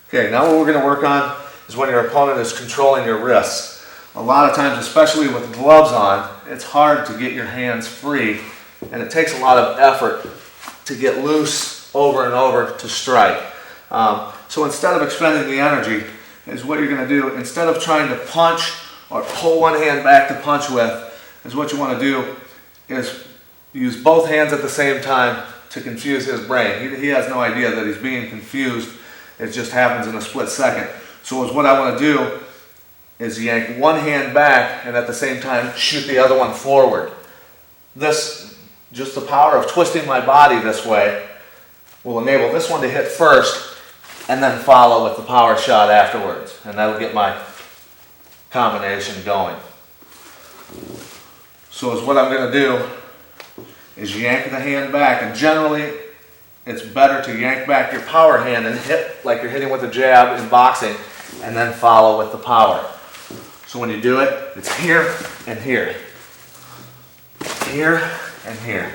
Okay, now what we're going to work on is when your opponent is controlling your wrists. A lot of times, especially with gloves on, it's hard to get your hands free, and it takes a lot of effort to get loose over and over to strike. So instead of expending the energy, is what you're going to do, instead of trying to punch or pull one hand back to punch with, is what you want to do is use both hands at the same time to confuse his brain. He has no idea that he's being confused. It just happens in a split second. So what I want to do is yank one hand back and at the same time shoot the other one forward. This, just the power of twisting my body this way, will enable this one to hit first and then follow with the power shot afterwards. And that'll get my combination going. So what I'm going to do is yank the hand back, and generally it's better to yank back your power hand and hit like you're hitting with a jab in boxing, and then follow with the power. So when you do it, it's here and here. Here and here.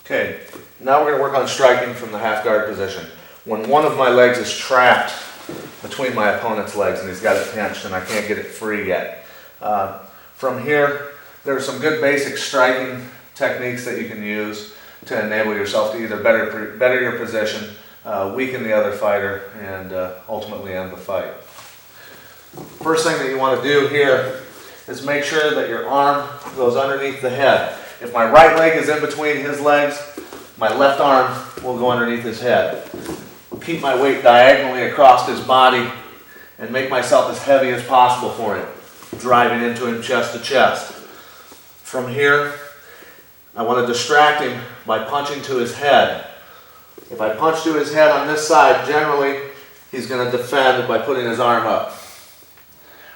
Okay, now we're going to work on striking from the half guard position. When one of my legs is trapped between my opponent's legs and he's got it pinched and I can't get it free yet. From here, there are some good basic striking techniques that you can use to enable yourself to either better your position, weaken the other fighter, and ultimately end the fight. First thing that you want to do here is make sure that your arm goes underneath the head. If my right leg is in between his legs, my left arm will go underneath his head. Keep my weight diagonally across his body and make myself as heavy as possible for him, driving into him chest to chest. From here, I want to distract him by punching to his head. If I punch to his head on this side, generally he's going to defend by putting his arm up.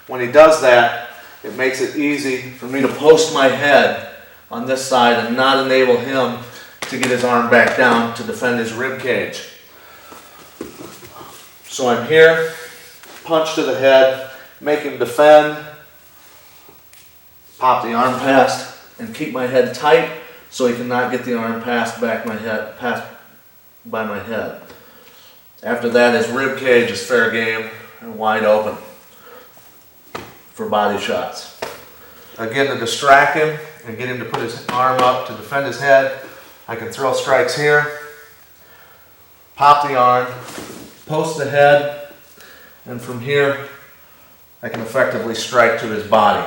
When he does that, it makes it easy for me to post my head on this side and not enable him to get his arm back down to defend his rib cage. So I'm here, punch to the head, make him defend, pop the arm past, and keep my head tight so he cannot get the arm past by my head. After that, his rib cage is fair game and wide open for body shots. Again, to distract him and get him to put his arm up to defend his head, I can throw strikes here, pop the arm, post the head, and from here I can effectively strike to his body.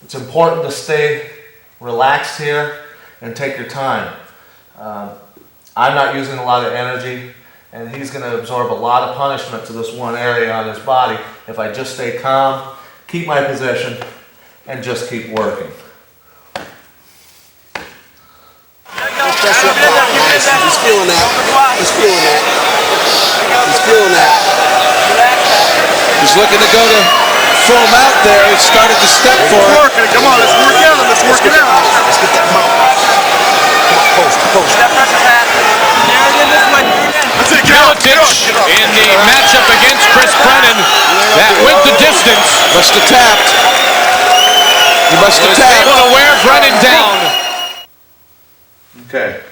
It's important to stay relaxed here and take your time. I'm not using a lot of energy, and he's going to absorb a lot of punishment to this one area on his body if I just stay calm, keep my position, and just keep working. He's feeling that. He's feeling that. He's feeling that. He's looking to go to throw him out there. He started to step for it. Come on, let's work out. Let's work it out. Let's get that mount. Come on, post. That pressure, Pat. Miletich in the matchup against Chris Brennan. That went the distance. Must have tapped. He must have tapped. Able to wear Brennan down. Okay,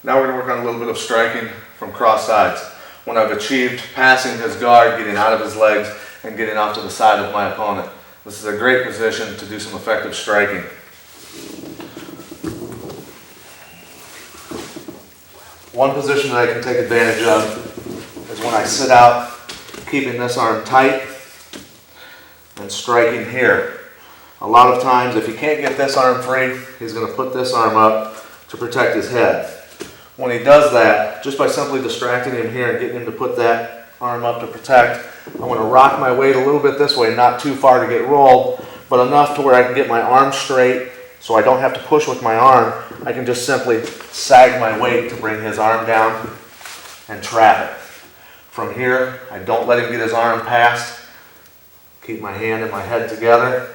now we're going to work on a little bit of striking from cross sides. When I've achieved passing his guard, getting out of his legs, and getting off to the side of my opponent. This is a great position to do some effective striking. One position that I can take advantage of is when I sit out, keeping this arm tight and striking here. A lot of times, if he can't get this arm free, he's going to put this arm up to protect his head. When he does that, just by simply distracting him here and getting him to put that arm up to protect, I'm going to rock my weight a little bit this way, not too far to get rolled, but enough to where I can get my arm straight so I don't have to push with my arm. I can just simply sag my weight to bring his arm down and trap it. From here, I don't let him get his arm past. Keep my hand and my head together.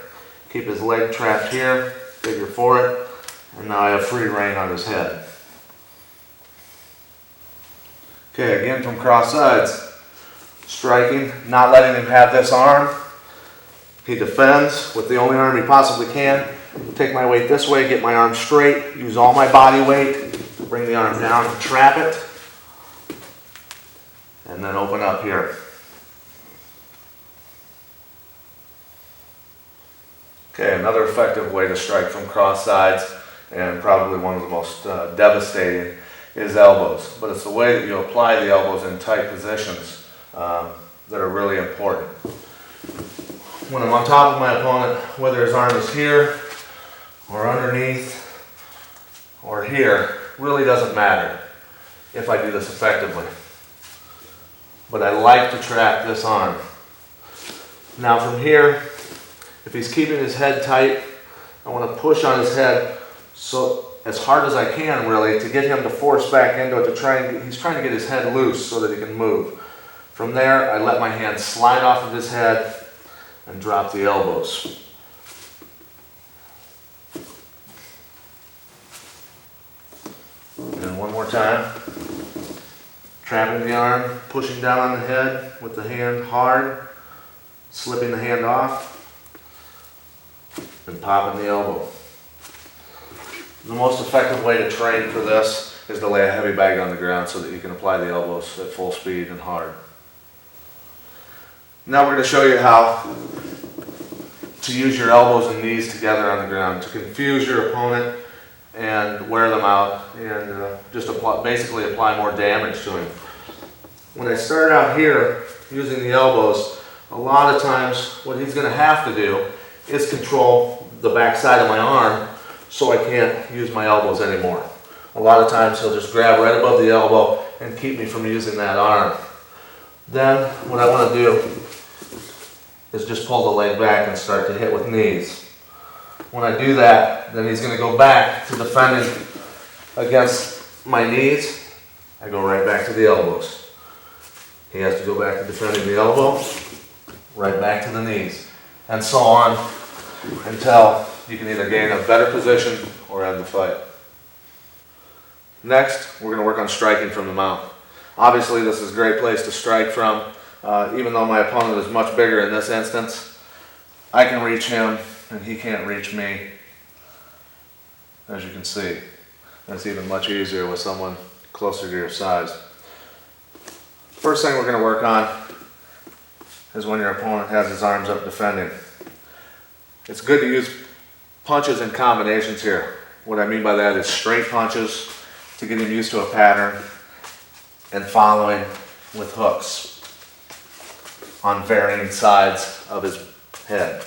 Keep his leg trapped here, figure for it, and now I have free rein on his head. Okay, again from cross sides. Striking, not letting him have this arm. He defends with the only arm he possibly can. Take my weight this way, get my arm straight, use all my body weight to bring the arm down and trap it. And then open up here. Okay, another effective way to strike from cross sides, and probably one of the most devastating, is elbows. But it's the way that you apply the elbows in tight positions that are really important. When I'm on top of my opponent, whether his arm is here or underneath or here, really doesn't matter if I do this effectively. But I like to trap this arm. Now from here, if he's keeping his head tight, I want to push on his head so as hard as I can, really, to get him to force back into it, he's trying to get his head loose so that he can move. From there, I let my hand slide off of his head and drop the elbows. And one more time. Trapping the arm, pushing down on the head with the hand hard, slipping the hand off, and popping the elbow. The most effective way to train for this is to lay a heavy bag on the ground so that you can apply the elbows at full speed and hard. Now we're going to show you how to use your elbows and knees together on the ground to confuse your opponent and wear them out and just basically apply more damage to him. When I start out here using the elbows, a lot of times what he's going to have to do is control the back side of my arm so I can't use my elbows anymore. A lot of times he'll just grab right above the elbow and keep me from using that arm. Then what I want to do is just pull the leg back and start to hit with knees. When I do that, then he's going to go back to defending against my knees. I go right back to the elbows. He has to go back to defending the elbow, right back to the knees, and so on until you can either gain a better position or end the fight. Next, we're going to work on striking from the mount. Obviously, this is a great place to strike from. Even though my opponent is much bigger in this instance, I can reach him and he can't reach me, as you can see. That's even much easier with someone closer to your size. First thing we're going to work on is when your opponent has his arms up defending. It's good to use punches and combinations here. What I mean by that is straight punches to get him used to a pattern and following with hooks on varying sides of his head.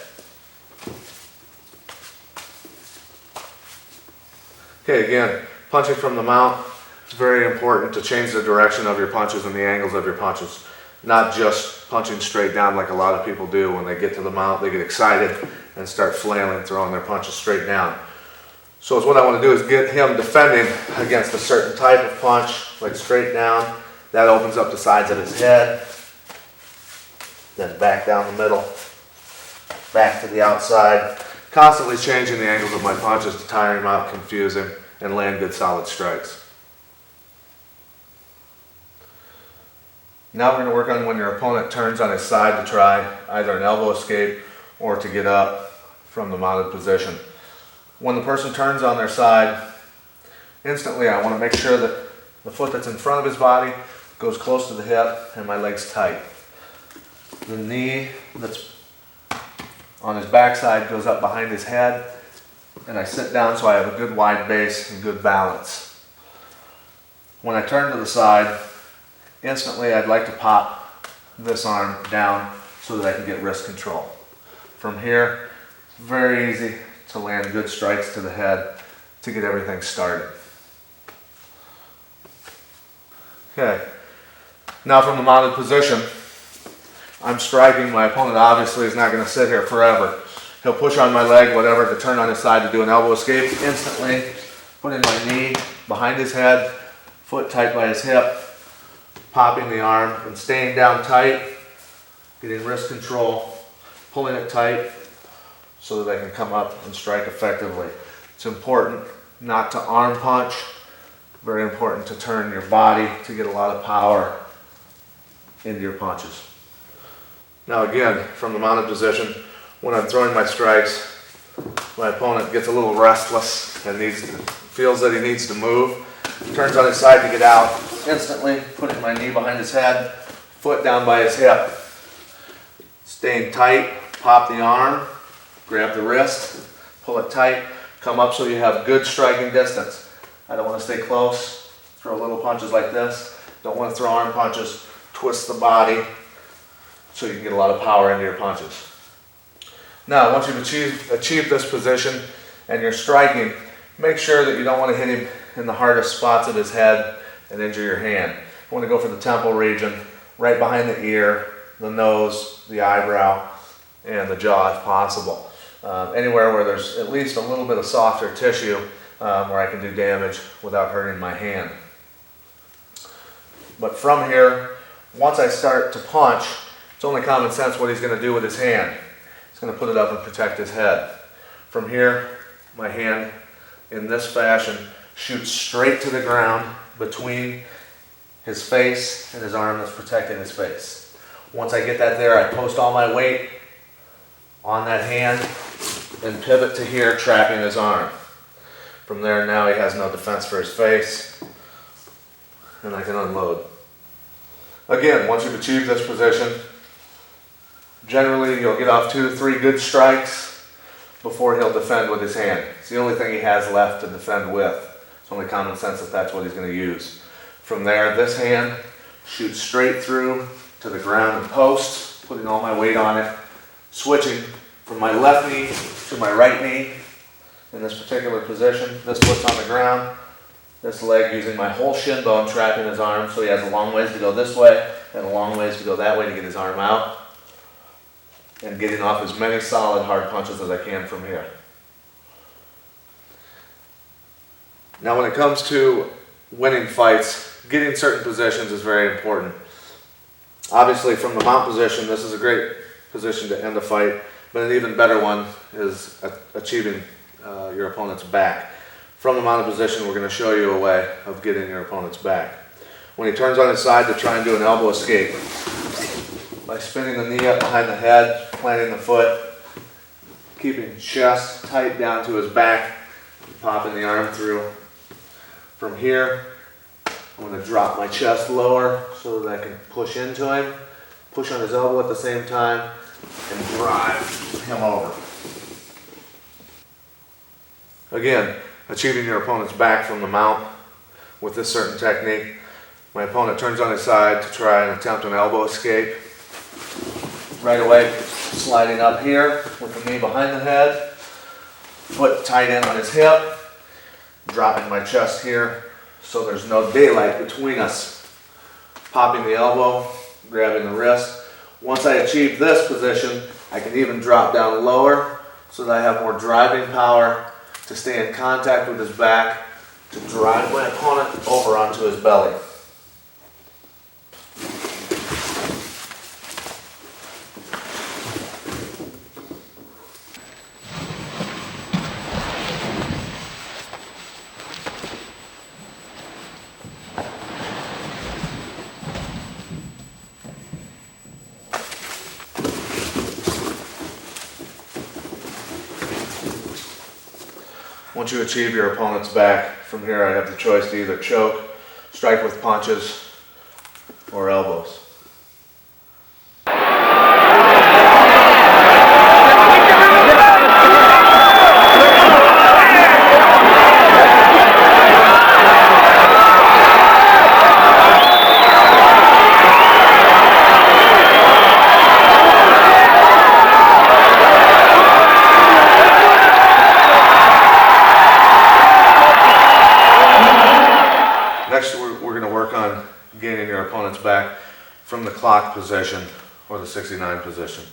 Okay, again, punching from the mount, it's very important to change the direction of your punches and the angles of your punches. Not just punching straight down like a lot of people do. When they get to the mount, they get excited and start flailing, throwing their punches straight down. So what I want to do is get him defending against a certain type of punch, like straight down. That opens up the sides of his head. Then back down the middle, back to the outside. Constantly changing the angles of my punches to tire him out, confuse him, and land good solid strikes. Now we're going to work on when your opponent turns on his side to try either an elbow escape or to get up from the mounted position. When the person turns on their side, instantly I want to make sure that the foot that's in front of his body goes close to the hip and my leg's tight. The knee that's on his backside goes up behind his head, and I sit down so I have a good wide base and good balance. When I turn to the side, instantly I'd like to pop this arm down so that I can get wrist control. From here, it's very easy to land good strikes to the head to get everything started. Okay, now from the mounted position, I'm striking. My opponent obviously is not going to sit here forever. He'll push on my leg, whatever, to turn on his side to do an elbow escape. Instantly, putting my knee behind his head, foot tight by his hip, popping the arm and staying down tight, getting wrist control, pulling it tight so that I can come up and strike effectively. It's important not to arm punch. Very important to turn your body to get a lot of power into your punches. Now again, from the mounted position, when I'm throwing my strikes, my opponent gets a little restless and feels that he needs to move, turns on his side to get out, instantly putting my knee behind his head, foot down by his hip, staying tight, pop the arm, grab the wrist, pull it tight, come up so you have good striking distance. I don't want to stay close, throw little punches like this, don't want to throw arm punches, twist the body, so you can get a lot of power into your punches. Now, once you've achieved this position and you're striking, make sure that you don't want to hit him in the hardest spots of his head and injure your hand. You want to go for the temple region, right behind the ear, the nose, the eyebrow, and the jaw if possible. Anywhere where there's at least a little bit of softer tissue where I can do damage without hurting my hand. But from here, once I start to punch, it's only common sense what he's going to do with his hand. He's going to put it up and protect his head. From here, my hand in this fashion shoots straight to the ground between his face and his arm that's protecting his face. Once I get that there, I post all my weight on that hand and pivot to here, trapping his arm. From there, now he has no defense for his face, and I can unload. Again, once you've achieved this position, generally you'll get off 2 to 3 good strikes before he'll defend with his hand. It's the only thing he has left to defend with. It's only common sense that that's what he's going to use. From there, this hand shoots straight through to the ground and post, putting all my weight on it, switching from my left knee to my right knee in this particular position. This foot's on the ground, this leg using my whole shin bone trapping his arm, so he has a long ways to go this way and a long ways to go that way to get his arm out, and getting off as many solid hard punches as I can from here. Now when it comes to winning fights, getting certain positions is very important. Obviously from the mount position, this is a great position to end a fight, but an even better one is achieving your opponent's back. From the mounted position, we're going to show you a way of getting your opponent's back. When he turns on his side to try and do an elbow escape, by spinning the knee up behind the head, planting the foot, keeping chest tight down to his back, popping the arm through. From here, I'm going to drop my chest lower so that I can push into him, push on his elbow at the same time, and drive him over. Again, achieving your opponent's back from the mount with this certain technique. My opponent turns on his side to try and attempt an elbow escape. Right away, sliding up here with the knee behind the head, foot tight in on his hip, dropping my chest here so there's no daylight between us. Popping the elbow, grabbing the wrist. Once I achieve this position, I can even drop down lower so that I have more driving power to stay in contact with his back, to drive my opponent over onto his belly. Once you achieve your opponent's back, from here I have the choice to either choke, strike with punches, or elbows. Next, we're going to work on gaining your opponent's back from the clock position or the 69 position.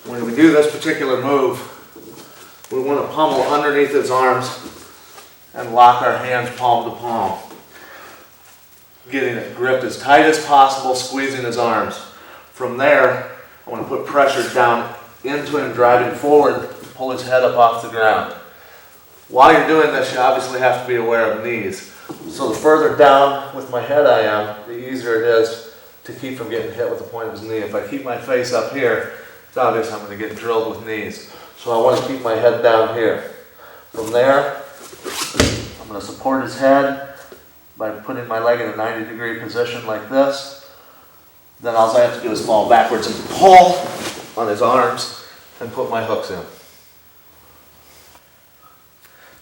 When we do this particular move, we want to pummel underneath his arms and lock our hands palm to palm. Getting it gripped as tight as possible, squeezing his arms. From there, I want to put pressure down into him, driving forward, pull his head up off the ground. While you're doing this, you obviously have to be aware of knees. So the further down with my head I am, the easier it is to keep from getting hit with the point of his knee. If I keep my face up here, it's obvious I'm going to get drilled with knees. So I want to keep my head down here. From there, I'm going to support his head by putting my leg in a 90-degree position like this. Then all I have to do is fall backwards and pull on his arms and put my hooks in.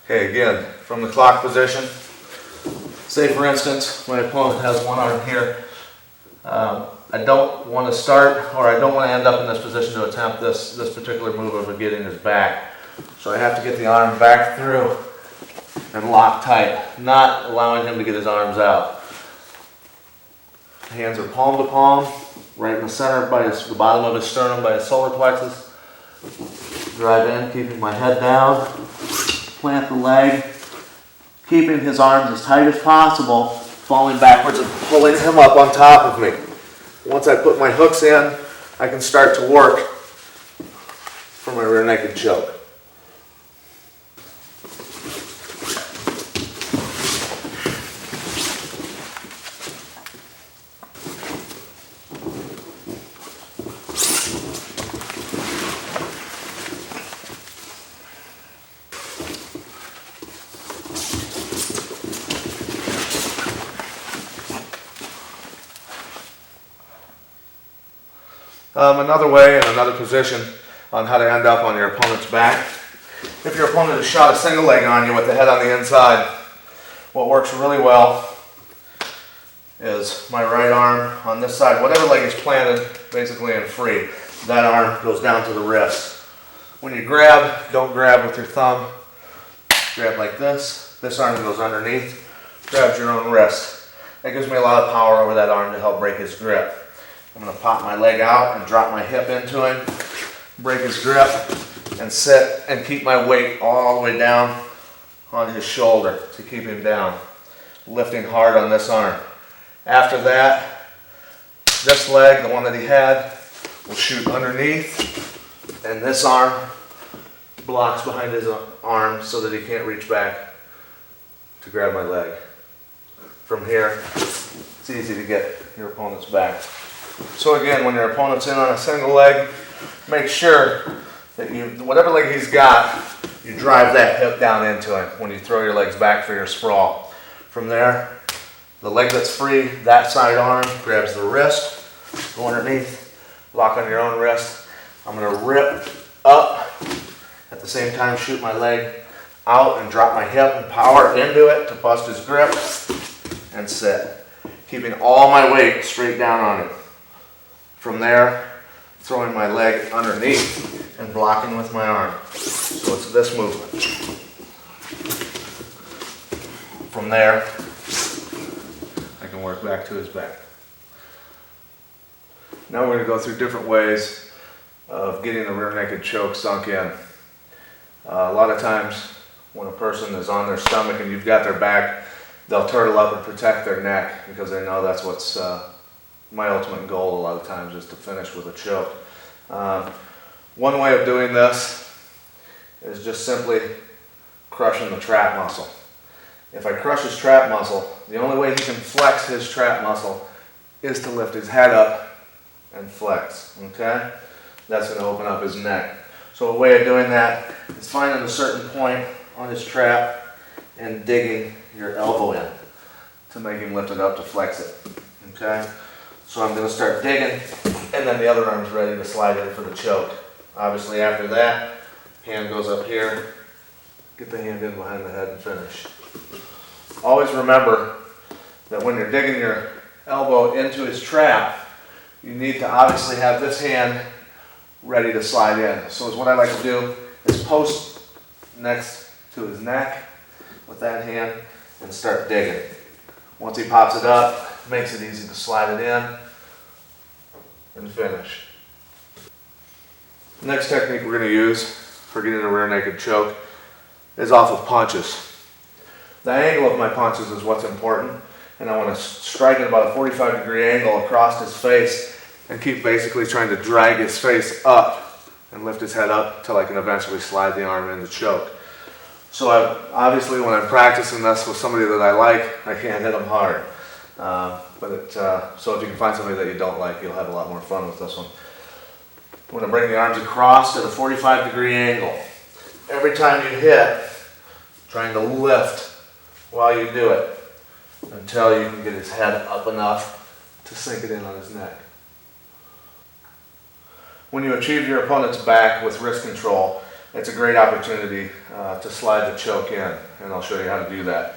Okay, again, from the clock position, say for instance, my opponent has one arm here. I don't want to start, or I don't want to end up in this position to attempt this particular move of getting his back. So I have to get the arm back through and lock tight, not allowing him to get his arms out. Hands are palm to palm, right in the center by the bottom of his sternum by his solar plexus. Drive in, keeping my head down, plant the leg, keeping his arms as tight as possible, falling backwards and pulling him up on top of me. Once I put my hooks in, I can start to work for my rear naked choke. Another way and another position on how to end up on your opponent's back. If your opponent has shot a single leg on you with the head on the inside, what works really well is my right arm on this side, whatever leg is planted basically and free, that arm goes down to the wrist. When you grab, don't grab with your thumb, grab like this. This arm goes underneath, grabs your own wrist. That gives me a lot of power over that arm to help break his grip. I'm going to pop my leg out and drop my hip into him, break his grip, and sit and keep my weight all the way down on his shoulder to keep him down, lifting hard on this arm. After that, this leg, the one that he had, will shoot underneath, and this arm blocks behind his arm so that he can't reach back to grab my leg. From here, it's easy to get your opponent's back. So again, when your opponent's in on a single leg, make sure that whatever leg he's got, you drive that hip down into him when you throw your legs back for your sprawl. From there, the leg that's free, that side arm grabs the wrist, go underneath, lock on your own wrist. I'm going to rip up, at the same time shoot my leg out and drop my hip and power into it to bust his grip and sit, keeping all my weight straight down on it. From there, throwing my leg underneath and blocking with my arm. So it's this movement. From there, I can work back to his back. Now we're going to go through different ways of getting the rear naked choke sunk in. A lot of times when a person is on their stomach and you've got their back, they'll turtle up and protect their neck because they know that's what's my ultimate goal a lot of times is to finish with a choke. One way of doing this is just simply crushing the trap muscle. If I crush his trap muscle, the only way he can flex his trap muscle is to lift his head up and flex, okay? That's going to open up his neck. So a way of doing that is finding a certain point on his trap and digging your elbow in to make him lift it up to flex it, okay? So I'm going to start digging, and then the other arm's ready to slide in for the choke. Obviously after that, hand goes up here, get the hand in behind the head and finish. Always remember that when you're digging your elbow into his trap, you need to obviously have this hand ready to slide in. So what I like to do is post next to his neck with that hand and start digging. Once he pops it up, makes it easy to slide it in and finish. Next technique we're going to use for getting a rear naked choke is off of punches. The angle of my punches is what's important, and I want to strike at about a 45-degree angle across his face and keep basically trying to drag his face up and lift his head up until I can eventually slide the arm in to choke. So obviously when I'm practicing this with somebody that I like, I can't hit them hard. So if you can find somebody that you don't like, you'll have a lot more fun with this one. I'm going to bring the arms across at a 45-degree angle. Every time you hit, trying to lift while you do it until you can get his head up enough to sink it in on his neck. When you achieve your opponent's back with wrist control, it's a great opportunity to slide the choke in, and I'll show you how to do that.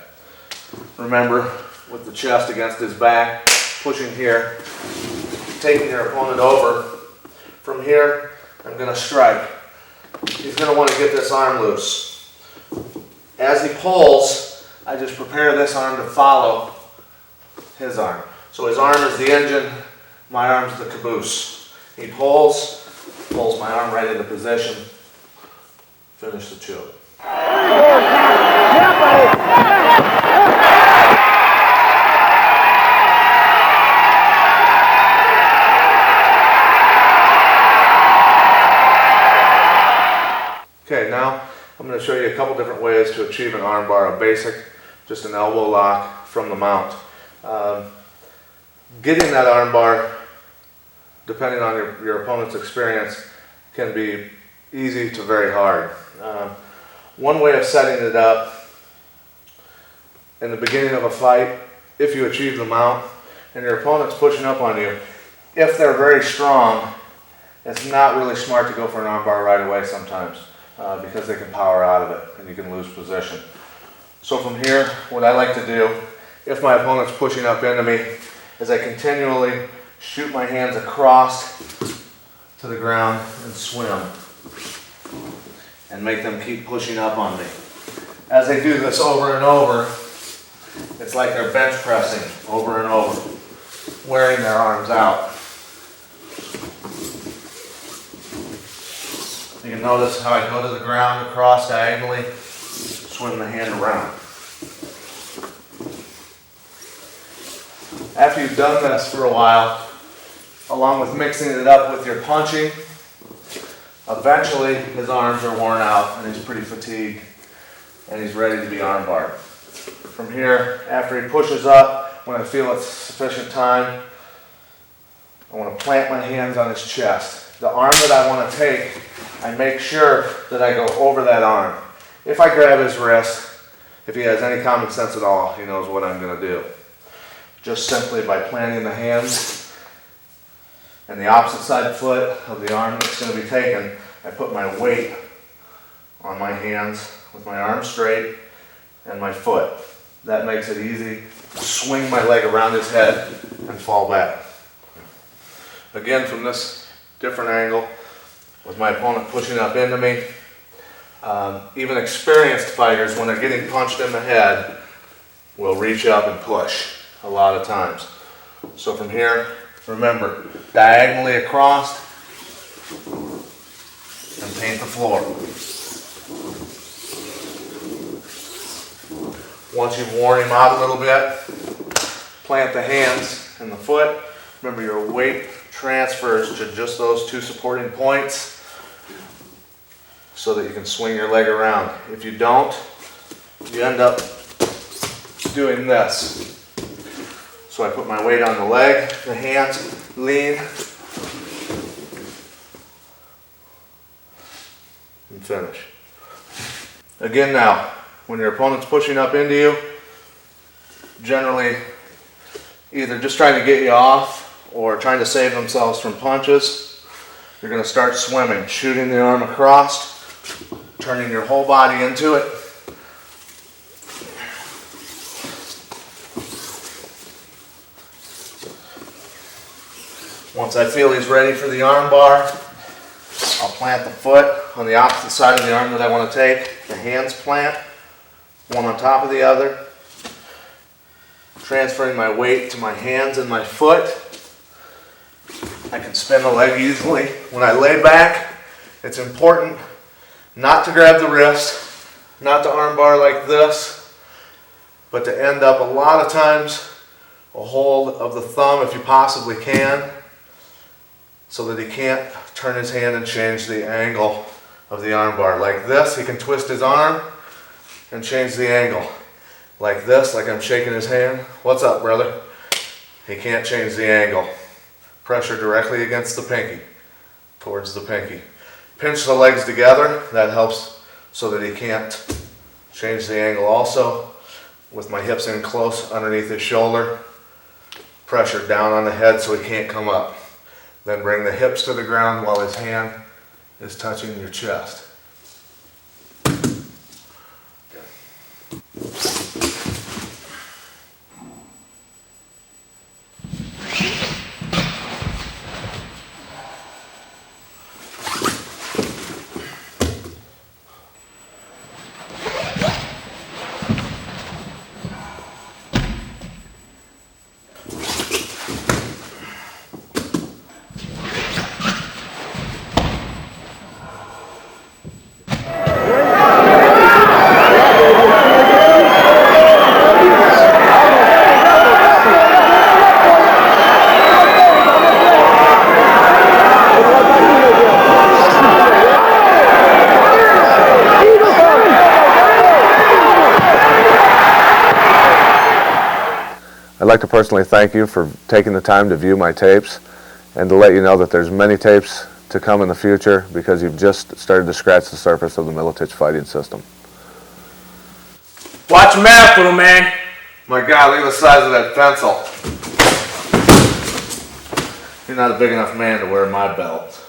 Remember, with the chest against his back, pushing here, taking your opponent over. From here, I'm going to strike. He's going to want to get this arm loose. As he pulls, I just prepare this arm to follow his arm. So his arm is the engine, my arm's the caboose. He pulls my arm right into position, finish the choke. Okay, now I'm going to show you a couple different ways to achieve an arm bar, a basic, just an elbow lock from the mount. Getting that arm bar, depending on your opponent's experience, can be easy to very hard. One way of setting it up, in the beginning of a fight, if you achieve the mount and your opponent's pushing up on you, if they're very strong, it's not really smart to go for an armbar right away sometimes because they can power out of it and you can lose position. So from here, what I like to do, if my opponent's pushing up into me, is I continually shoot my hands across to the ground and swim and make them keep pushing up on me. As they do this over and over, it's like they're bench pressing over and over, wearing their arms out. You can notice how I go to the ground across diagonally, swing the hand around. After you've done this for a while, along with mixing it up with your punching, eventually his arms are worn out and he's pretty fatigued and he's ready to be armbarred. From here, after he pushes up, when I feel it's sufficient time, I want to plant my hands on his chest. The arm that I want to take, I make sure that I go over that arm. If I grab his wrist, if he has any common sense at all, he knows what I'm going to do. Just simply by planting the hands and the opposite side foot of the arm that's going to be taken, I put my weight on my hands with my arm straight and my foot. That makes it easy to swing my leg around his head and fall back. Again, from this different angle, with my opponent pushing up into me, even experienced fighters, when they're getting punched in the head, will reach up and push a lot of times. So from here, remember, diagonally across and paint the floor. Once you've worn him out a little bit, plant the hands and the foot. Remember, your weight transfers to just those two supporting points so that you can swing your leg around. If you don't, you end up doing this. So I put my weight on the leg, the hands, lean, and finish. Again now, when your opponent's pushing up into you, generally either just trying to get you off or trying to save themselves from punches, you're going to start swimming, shooting the arm across, turning your whole body into it. Once I feel he's ready for the arm bar, I'll plant the foot on the opposite side of the arm that I want to take. The hands plant, one on top of the other, transferring my weight to my hands and my foot. I can spin the leg easily. When I lay back, it's important not to grab the wrist, not to arm bar like this, but to end up a lot of times a hold of the thumb if you possibly can, so that he can't turn his hand and change the angle of the arm bar. Like this, he can twist his arm and change the angle. Like this, like I'm shaking his hand. What's up, brother? He can't change the angle. Pressure directly against the pinky, towards the pinky. Pinch the legs together, that helps so that he can't change the angle also. With my hips in close underneath his shoulder, pressure down on the head so he can't come up. Then bring the hips to the ground while his hand is touching your chest. I'd like to personally thank you for taking the time to view my tapes and to let you know that there's many tapes to come in the future because you've just started to scratch the surface of the Miletich fighting system. Watch your mouth, little man. My God, look at the size of that pencil. You're not a big enough man to wear my belt.